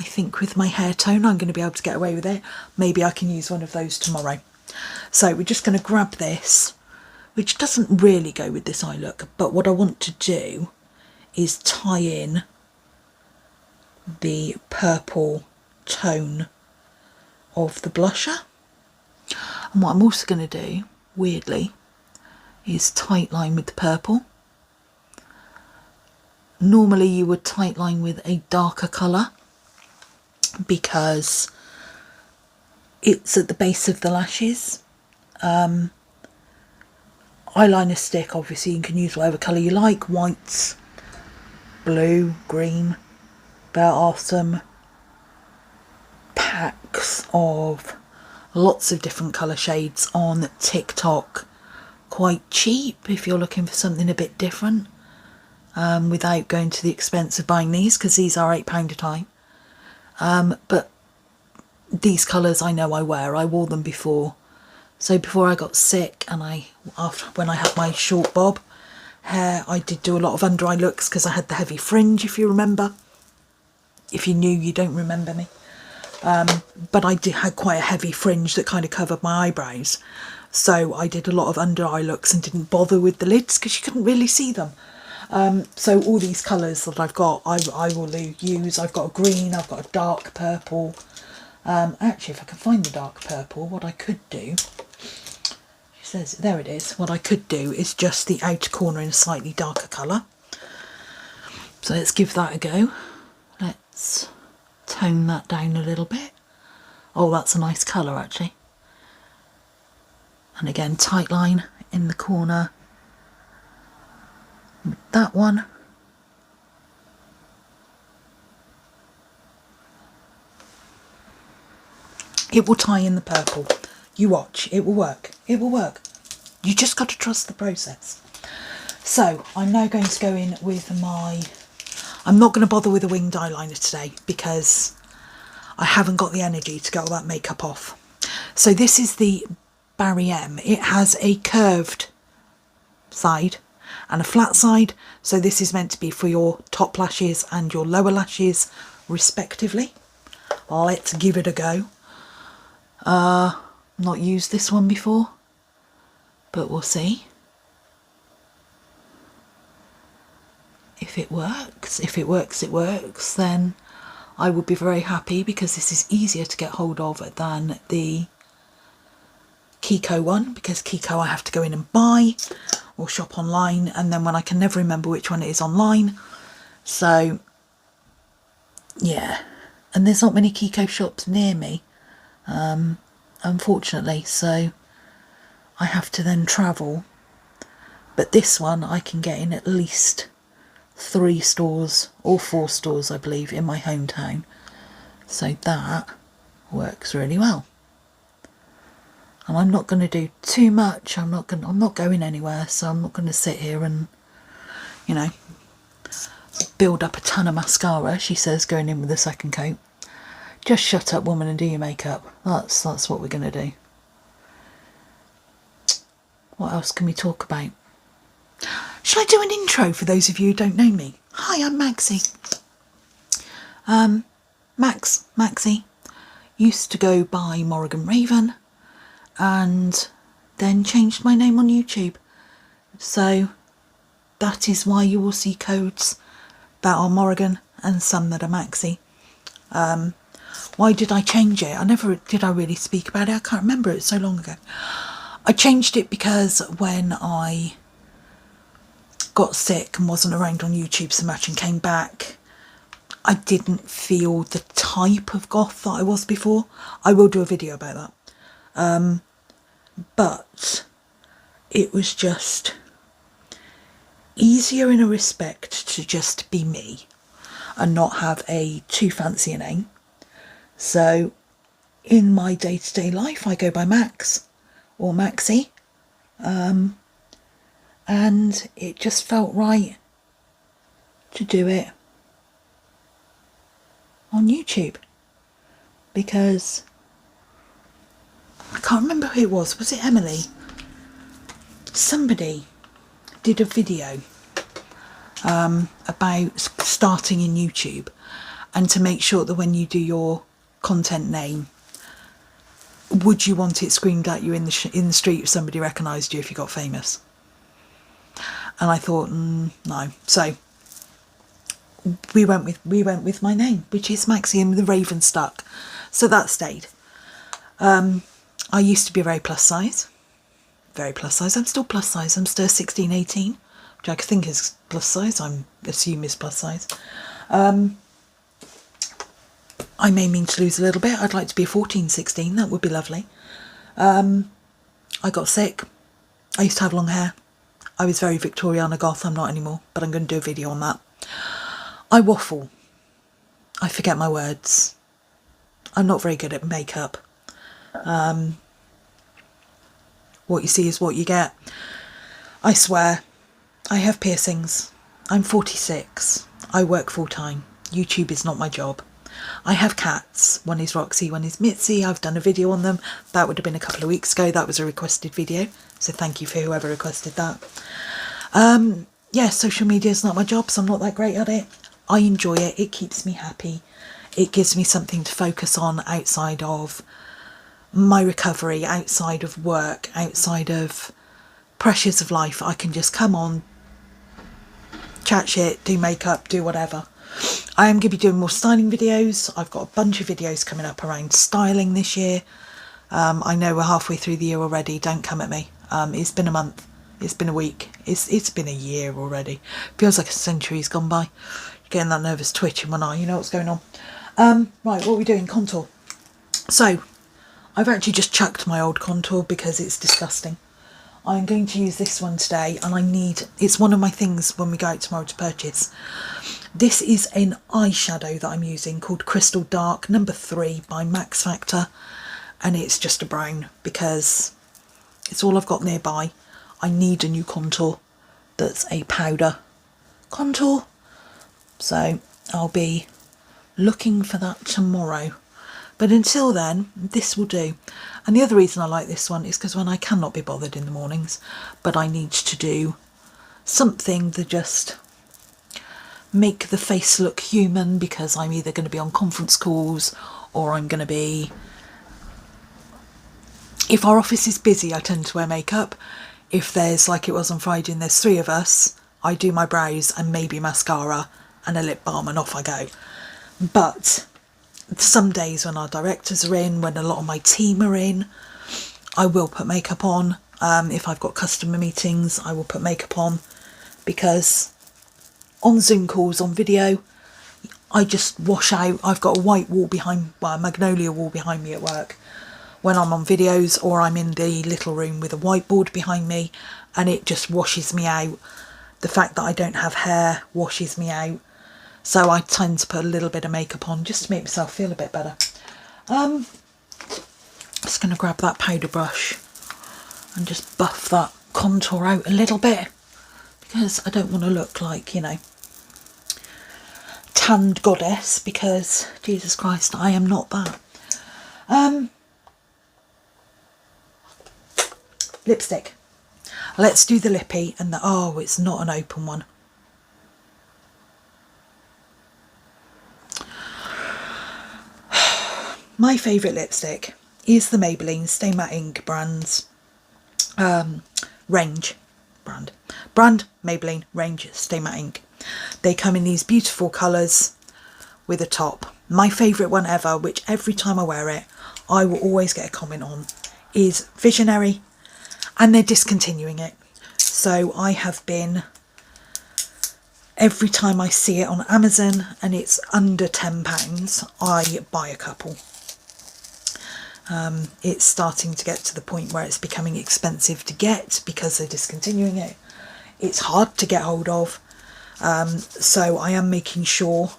think with my hair tone I'm going to be able to get away with it. Maybe I can use one of those tomorrow. So we're just going to grab this, which doesn't really go with this eye look, but what I want to do is tie in the purple tone of the blusher. And what I'm also going to do, weirdly, is tight line with the purple. Normally you would tight line with a darker colour because it's at the base of the lashes. Eyeliner stick, obviously you can use whatever colour you like, whites, blue, green. There are some packs of lots of different colour shades on TikTok, quite cheap if you're looking for something a bit different, without going to the expense of buying these, because these are £8 a time. But these colours I know I wear. I wore them before. So before I got sick and when I had my short bob hair, I did do a lot of under eye looks because I had the heavy fringe, if you remember. If you're new, you don't remember me. But I had quite a heavy fringe that kind of covered my eyebrows. So I did a lot of under eye looks and didn't bother with the lids because you couldn't really see them. So all these colours that I've got, I will use. I've got a green, I've got a dark purple. Actually, if I can find the dark purple, what I could do, she says, there it is. What I could do is just the outer corner in a slightly darker colour. So let's give that a go. Let's tone that down a little bit. Oh, that's a nice colour actually. And again, tight line in the corner with that one. It will tie in the purple. You watch, it will work. It will work. You just got to trust the process. So I'm now going to go in with my... I'm not going to bother with a winged eyeliner today because I haven't got the energy to get all that makeup off. So this is the Barry M. It has a curved side and a flat side. So this is meant to be for your top lashes and your lower lashes respectively. Let's give it a go. Not used this one before, but we'll see if it works. If it works, it works. Then I would be very happy because this is easier to get hold of than the Kiko one, because Kiko I have to go in and buy or shop online, and then when I can never remember which one it is online. So yeah, and there's not many Kiko shops near me, unfortunately, so I have to then travel. But this one I can get in at least 3 stores or 4 stores, I believe, in my hometown. So that works really well. And I'm not going to do too much. I'm not going anywhere, so I'm not going to sit here and, you know, build up a ton of mascara. She says, going in with the second coat. Just shut up, woman, and do your makeup. That's what we're going to do. What else can we talk about? Shall I do an intro for those of you who don't know me? Hi, I'm Maxie. Maxie used to go by M.Raven and then changed my name on YouTube. So that is why you will see codes that are Morrigan and some that are Maxie. Why did I change it? Did I really speak about it? I can't remember, it's so long ago. I changed it because when I got sick and wasn't around on YouTube so much and came back, I didn't feel the type of goth that I was before. I will do a video about that. But it was just easier in a respect to just be me and not have a too fancy a name. So in my day-to-day life I go by Max or Maxie, and it just felt right to do it on YouTube because I can't remember who it was. Was it Emily? Somebody did a video about starting in YouTube and to make sure that when you do your content name, would you want it screamed at you in the street if somebody recognised you if you got famous? And I thought, no. So we went with my name, which is Maxie, and the Raven stuck. So that stayed. I used to be very plus size. Very plus size. I'm still plus size. I'm still 16, 18, which I think is plus size. I assume is plus size. I may mean to lose a little bit. I'd like to be a 14, 16. That would be lovely. I got sick. I used to have long hair. I was very Victoriana goth. I'm not anymore, but I'm going to do a video on that. I waffle. I forget my words. I'm not very good at makeup. What you see is what you get. I swear. I have piercings. I'm 46. I work full time. YouTube is not my job. I have cats. One is Roxy, one is Mitzi. I've done a video on them. That would have been a couple of weeks ago. That was a requested video. So thank you for whoever requested that. Yeah, social media is not my job, so I'm not that great at it. I enjoy it. It keeps me happy. It gives me something to focus on outside of my recovery, outside of work, outside of pressures of life. I can just come on, chat shit, do makeup, do whatever. I am going to be doing more styling videos. I've got a bunch of videos coming up around styling this year. I know we're halfway through the year already. Don't come at me. It's been a month. It's been a week. It's been a year already. Feels like a century's gone by. Getting that nervous twitch in one eye. You know what's going on. Right, what are we doing? Contour. So, I've actually just chucked my old contour because it's disgusting. I'm going to use this one today, and it's one of my things when we go out tomorrow to purchase. This is an eyeshadow that I'm using called Crystal Dark number 3 by Max Factor, and it's just a brown because it's all I've got nearby. I need a new contour that's a powder contour, so I'll be looking for that tomorrow. But until then, this will do. And the other reason I like this one is because when I cannot be bothered in the mornings, but I need to do something that just make the face look human, because I'm either going to be on conference calls or I'm going to be... If our office is busy, I tend to wear makeup. If there's, like it was on Friday and there's 3 of us, I do my brows and maybe mascara and a lip balm and off I go. But some days when our directors are in, when a lot of my team are in, I will put makeup on. If I've got customer meetings, I will put makeup on, because on Zoom calls, on video, I just wash out. I've got a white wall behind, well, a magnolia wall behind me at work when I'm on videos, or I'm in the little room with a whiteboard behind me, and it just washes me out. The fact that I don't have hair washes me out. So I tend to put a little bit of makeup on just to make myself feel a bit better. Just going to grab that powder brush and just buff that contour out a little bit, because I don't want to look like, you know, tanned goddess, because Jesus Christ, I am not that. Lipstick. Let's do the lippy and the, oh, it's not an open one. My favourite lipstick is the Maybelline Stay Matte Ink brand's range. Brand Maybelline range Stay Matte Ink. They come in these beautiful colours with a top. My favourite one ever, which every time I wear it, I will always get a comment on, is Visionary, and they're discontinuing it. So I have been, every time I see it on Amazon and it's under £10, I buy a couple. It's starting to get to the point where it's becoming expensive to get because they're discontinuing it. It's hard to get hold of. So I am making sure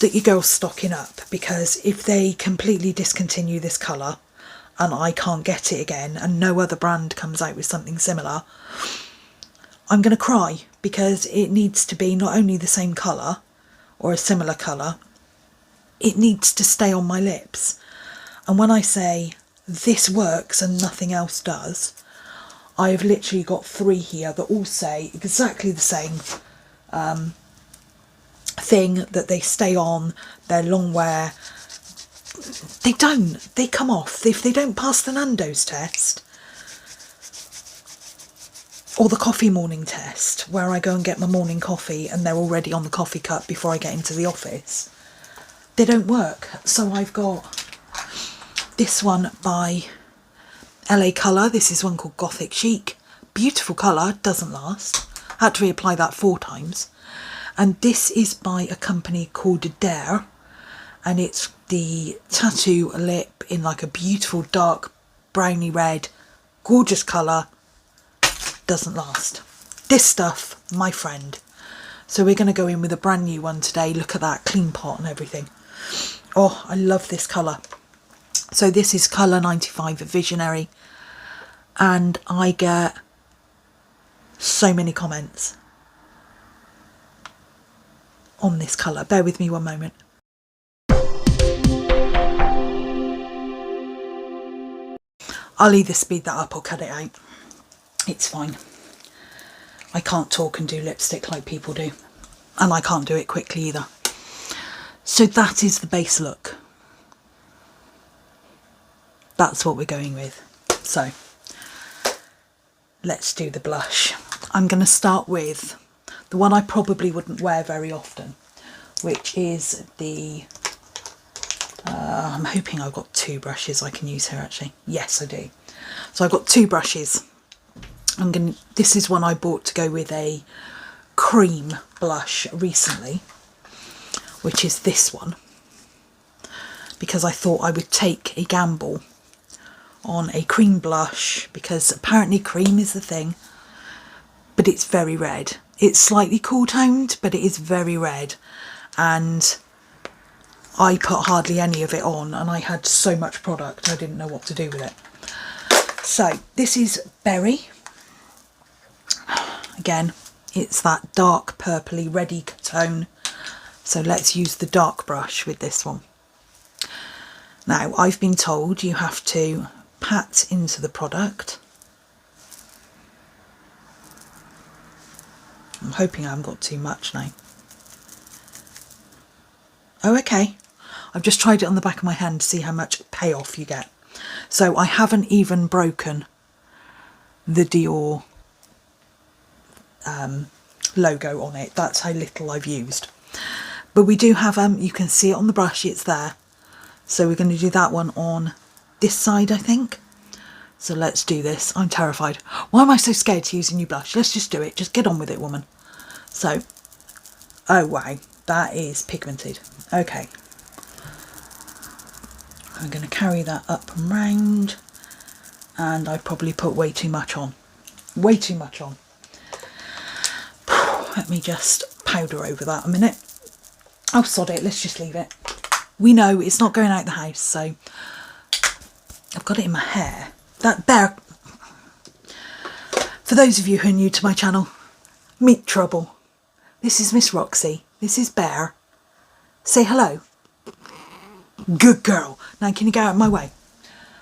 that you go stocking up, because if they completely discontinue this colour and I can't get it again and no other brand comes out with something similar, I'm going to cry, because it needs to be not only the same colour or a similar colour, it needs to stay on my lips. And when I say this works and nothing else does, I have literally got 3 here that all say exactly the same thing, that they stay on, they're long wear. They don't. They come off. If they don't pass the Nando's test or the coffee morning test, where I go and get my morning coffee and they're already on the coffee cup before I get into the office, they don't work. So I've got this one by LA Colour. This is one called Gothic Chic. Beautiful colour, doesn't last. Had to reapply that 4 times. And this is by a company called Dare, and it's the tattoo lip in like a beautiful dark browny red, gorgeous colour. Doesn't last. This stuff, my friend. So we're going to go in with a brand new one today. Look at that, clean pot and everything. Oh, I love this colour. So this is colour 95 of Visionary, and I get so many comments on this colour. Bear with me one moment. I'll either speed that up or cut it out. It's fine. I can't talk and do lipstick like people do, and I can't do it quickly either. So that is the base look. That's what we're going with. So let's do the blush. I'm going to start with the one I probably wouldn't wear very often, which is the I'm hoping I've got 2 brushes I can use here actually. Yes, I do. So I've got 2 brushes. This is one I bought to go with a cream blush recently, which is this one, because I thought I would take a gamble on a cream blush, because apparently cream is the thing, but it's very red. It's slightly cool toned, but it is very red, and I put hardly any of it on and I had so much product I didn't know what to do with it. So this is Berry. Again, it's that dark purpley reddy tone. So let's use the dark brush with this one. Now I've been told you have to pat into the product. I'm hoping I haven't got too much now. Oh, okay. I've just tried it on the back of my hand to see how much payoff you get. So I haven't even broken the Dior logo on it. That's how little I've used. But we do have, you can see it on the brush, it's there. So we're going to do that one on this side, I think. So let's do this. I'm terrified. Why am I so scared to use a new blush? Let's just do it. Just get on with it, woman. So, oh wow, that is pigmented. Okay. I'm going to carry that up and round. And I probably put way too much on. Way too much on. Let me just powder over that a minute. Oh, sod it. Let's just leave it. We know it's not going out the house, so I've got it in my hair. That bear. For those of you who are new to my channel, meet trouble. This is Miss Roxy. This is Bear. Say hello. Good girl. Now can you go out of my way?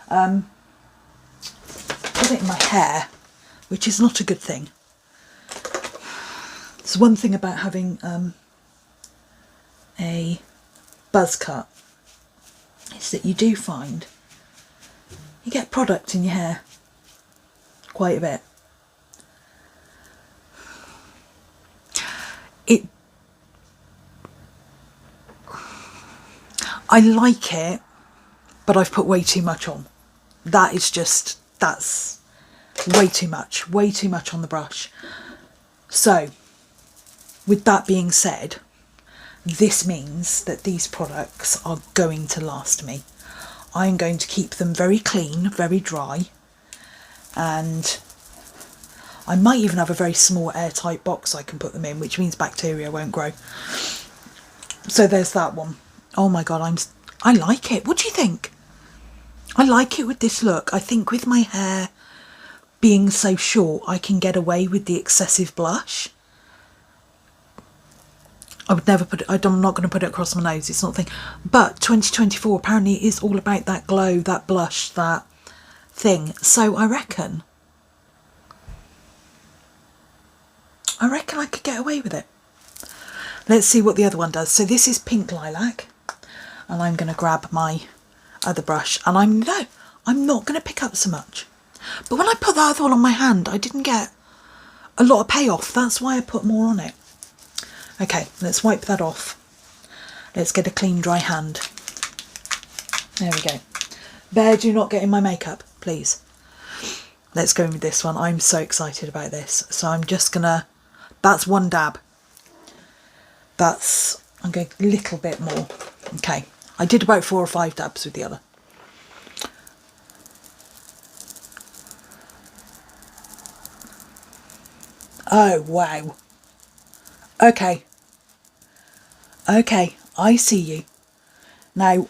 Got it in my hair, which is not a good thing. There's one thing about having a buzz cut is that you do find you get product in your hair quite a bit. I like it, but I've put way too much on. That is just, that's way too much on the brush. So with that being said, this means that these products are going to last me. I'm going to keep them very clean, very dry, and I might even have a very small airtight box I can put them in, which means bacteria won't grow. So there's that one. Oh my god, I like it. What do you think? I like it with this look. I think with my hair being so short, I can get away with the excessive blush. I would never put it, I'm not going to put it across my nose, it's not a thing. But 2024 apparently is all about that glow, that blush, that thing. So I reckon I could get away with it. Let's see what the other one does. So this is Pink Lilac, and I'm going to grab my other brush, and I'm not going to pick up so much. But when I put that other one on my hand, I didn't get a lot of payoff. That's why I put more on it. Okay, let's wipe that off. Let's get a clean, dry hand. There we go. Bear, do not get in my makeup, please. Let's go in with this one. I'm so excited about this. So I'm just gonna, that's one dab. I'm going a little bit more. Okay, I did about 4 or 5 dabs with the other. Oh, wow. Okay. Okay, I see you. Now,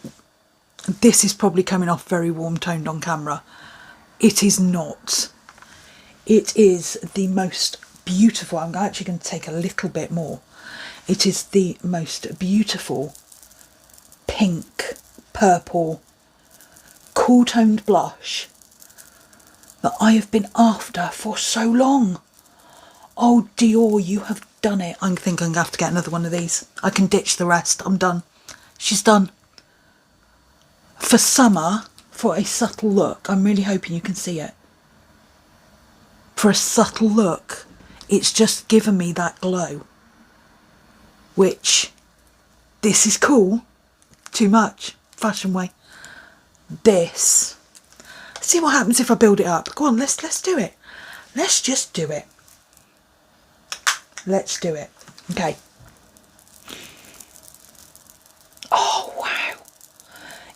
this is probably coming off very warm toned on camera. It is not. It is the most beautiful. I'm actually going to take a little bit more. It is the most beautiful pink, purple, cool toned blush that I have been after for so long. Oh Dior, you have done it. I think I'm going to have to get another one of these. I can ditch the rest. I'm done. She's done. For summer, for a subtle look, I'm really hoping you can see it. For a subtle look, it's just given me that glow. Which, this is cool. Too much. Fashion way. This. See what happens if I build it up. Go on, let's do it. Let's just do it. Let's do it. Okay. Oh, wow.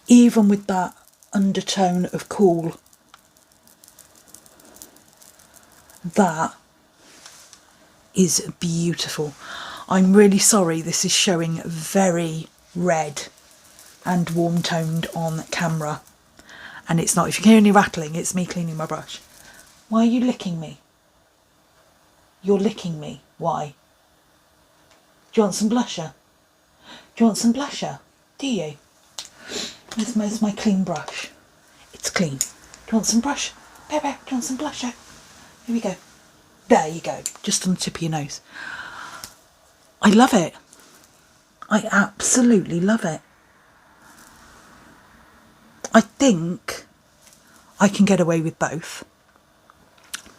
Even with that undertone of cool, that is beautiful. I'm really sorry this is showing very red and warm toned on camera. And it's not, if you hear any rattling, it's me cleaning my brush. Why are you licking me? You're licking me. Why? Do you want some blusher? Do you want some blusher? Do you? Where's my clean brush? It's clean. Do you want some brush? Bear, do you want some blusher? Here we go. There you go. Just on the tip of your nose. I love it. I absolutely love it. I think I can get away with both.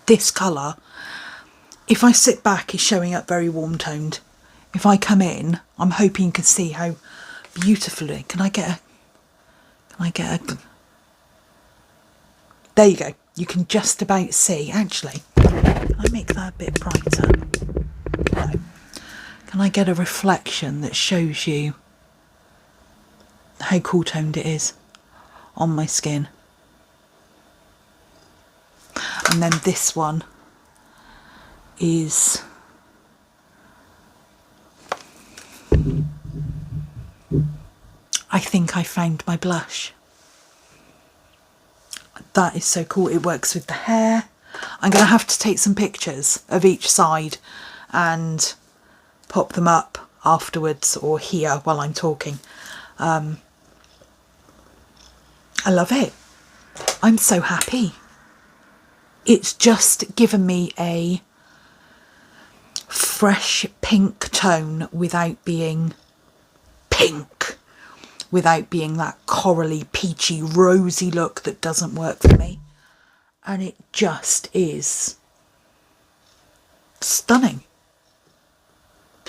This colour, if I sit back, is showing up very warm toned. If I come in, I'm hoping you can see how beautifully. Can I get a... There you go. You can just about see. Actually, can I make that a bit brighter? No. Can I get a reflection that shows you how cool toned it is on my skin? And then this one is I think I found my blush. That is so cool. It works with the hair. I'm going to have to take some pictures of each side and pop them up afterwards or here while I'm talking. I love it. I'm so happy. It's just given me a fresh pink tone without being pink, without being that corally, peachy, rosy look that doesn't work for me. And it just is stunning.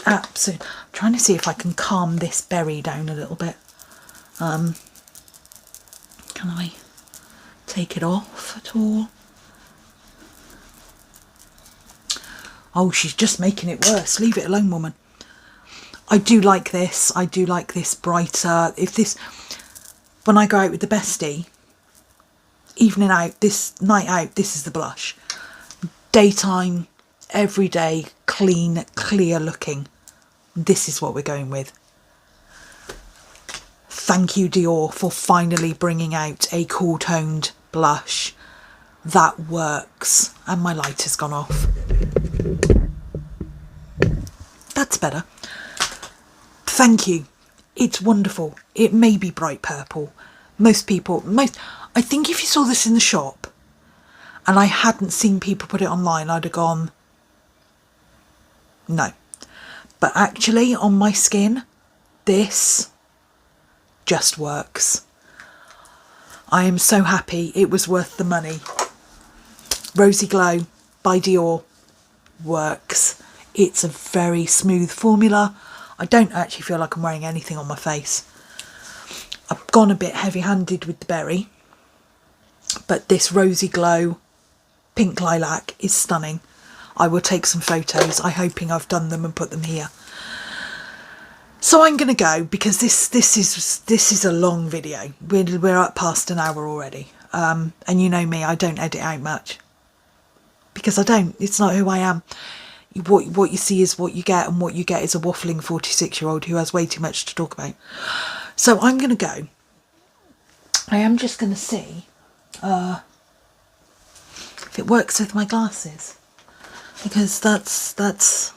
Absolutely. I'm trying to see if I can calm this berry down a little bit. Can I take it off at all? Oh, she's just making it worse. Leave it alone, woman. I do like this. I do like this brighter. If this, when I go out with the bestie, evening out, this night out, this is the blush. Daytime, every day, clean, clear looking. This is what we're going with. Thank you, Dior, for finally bringing out a cool toned blush that works. And my light has gone off. That's better. Thank you. It's wonderful. It may be bright purple. I think if you saw this in the shop and I hadn't seen people put it online, I'd have gone, no. But actually on my skin, this just works. I am so happy. It was worth the money. Rosy Glow by Dior works. It's a very smooth formula. I don't actually feel like I'm wearing anything on my face. I've gone a bit heavy-handed with the berry, but this Rosy Glow pink lilac is stunning. I will take some photos. I'm hoping I've done them and put them here. So I'm going to go because this is a long video. We're up past an hour already, and you know me, I don't edit out much because I don't. It's not who I am. What you see is what you get, and what you get is a waffling 46-year-old who has way too much to talk about. So I'm going to go. I am just going to see if it works with my glasses, because that's.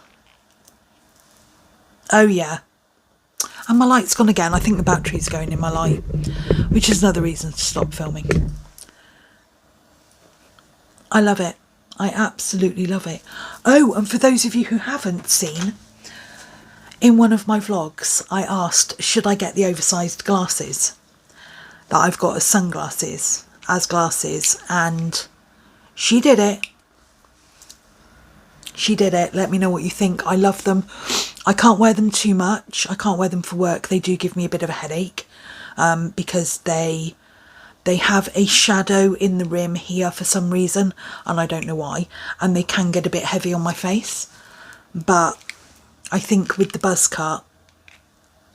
Oh yeah, and my light's gone again. I think the battery's going in my light, which is another reason to stop filming. I love it. I absolutely love it. Oh, and for those of you who haven't seen, in one of my vlogs, I asked, should I get the oversized glasses that I've got as sunglasses, as glasses, and she did it. She did it. Let me know what you think. I love them. I can't wear them too much. I can't wear them for work. They do give me a bit of a headache because they have a shadow in the rim here for some reason, and I don't know why, and they can get a bit heavy on my face, but I think with the buzz cut,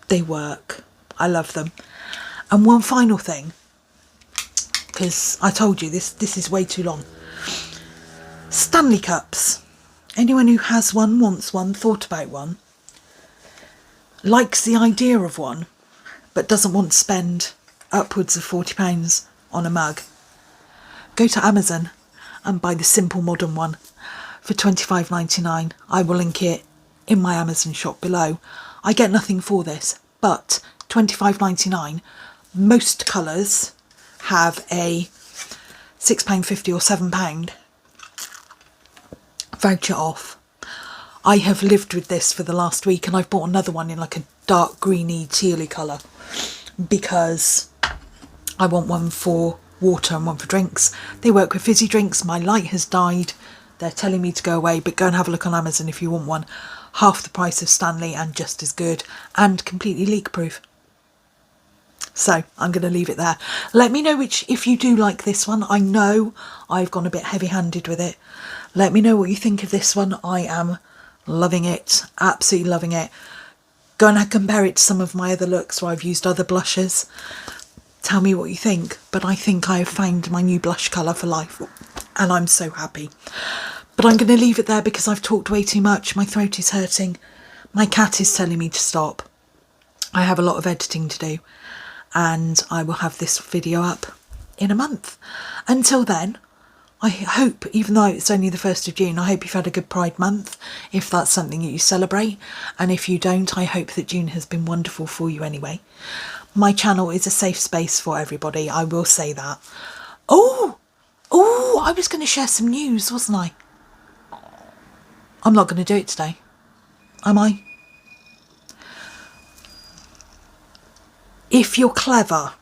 they work. I love them. And one final thing, because I told you this is way too long. Stanley Cups. Anyone who has one, wants one, thought about one, likes the idea of one, but doesn't want to spend upwards of £40 on a mug, go to Amazon and buy the simple modern one for £25.99. I will link it in my Amazon shop below. I get nothing for this, but £25.99. Most colours have a £6.50 or £7 voucher off. I have lived with this for the last week, and I've bought another one in like a dark greeny tealy colour because I want one for water and one for drinks. They work with fizzy drinks. My light has died. They're telling me to go away, but go and have a look on Amazon if you want one. Half the price of Stanley and just as good and completely leak proof. So I'm going to leave it there. Let me know if you do like this one. I know I've gone a bit heavy handed with it. Let me know what you think of this one. I am loving it, absolutely loving it. Go and compare it to some of my other looks where I've used other blushes. Tell me what you think, but I think I have found my new blush colour for life and I'm so happy. But I'm going to leave it there because I've talked way too much. My throat is hurting. My cat is telling me to stop. I have a lot of editing to do and I will have this video up in a month. Until then, I hope, even though it's only the 1st of June, I hope you've had a good Pride month, if that's something that you celebrate. And if you don't, I hope that June has been wonderful for you anyway. My channel is a safe space for everybody, I will say that. Oh, I was going to share some news, wasn't I? I'm not going to do it today, am I? If you're clever,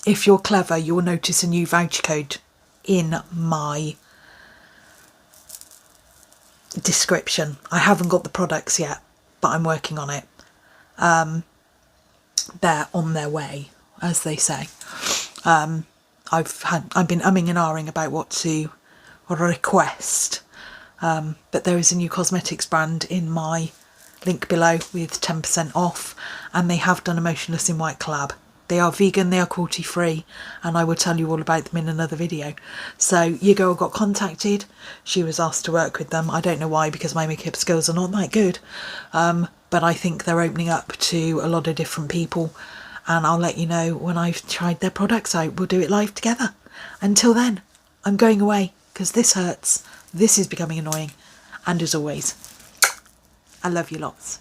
you'll notice a new voucher code in my description. I haven't got the products yet, but I'm working on it. They're on their way, as they say. I've been umming and ahhing about what to request, but there is a new cosmetics brand in my link below with 10% off, and they have done a Motionless in White collab. They are vegan, they are cruelty free, and I will tell you all about them in another video. So your girl got contacted, she was asked to work with them. I don't know why, because my makeup skills are not that good, but I think they're opening up to a lot of different people, and I'll let you know when I've tried their products out. We'll do it live together. Until then, I'm going away because this hurts, this is becoming annoying, and as always, I love you lots.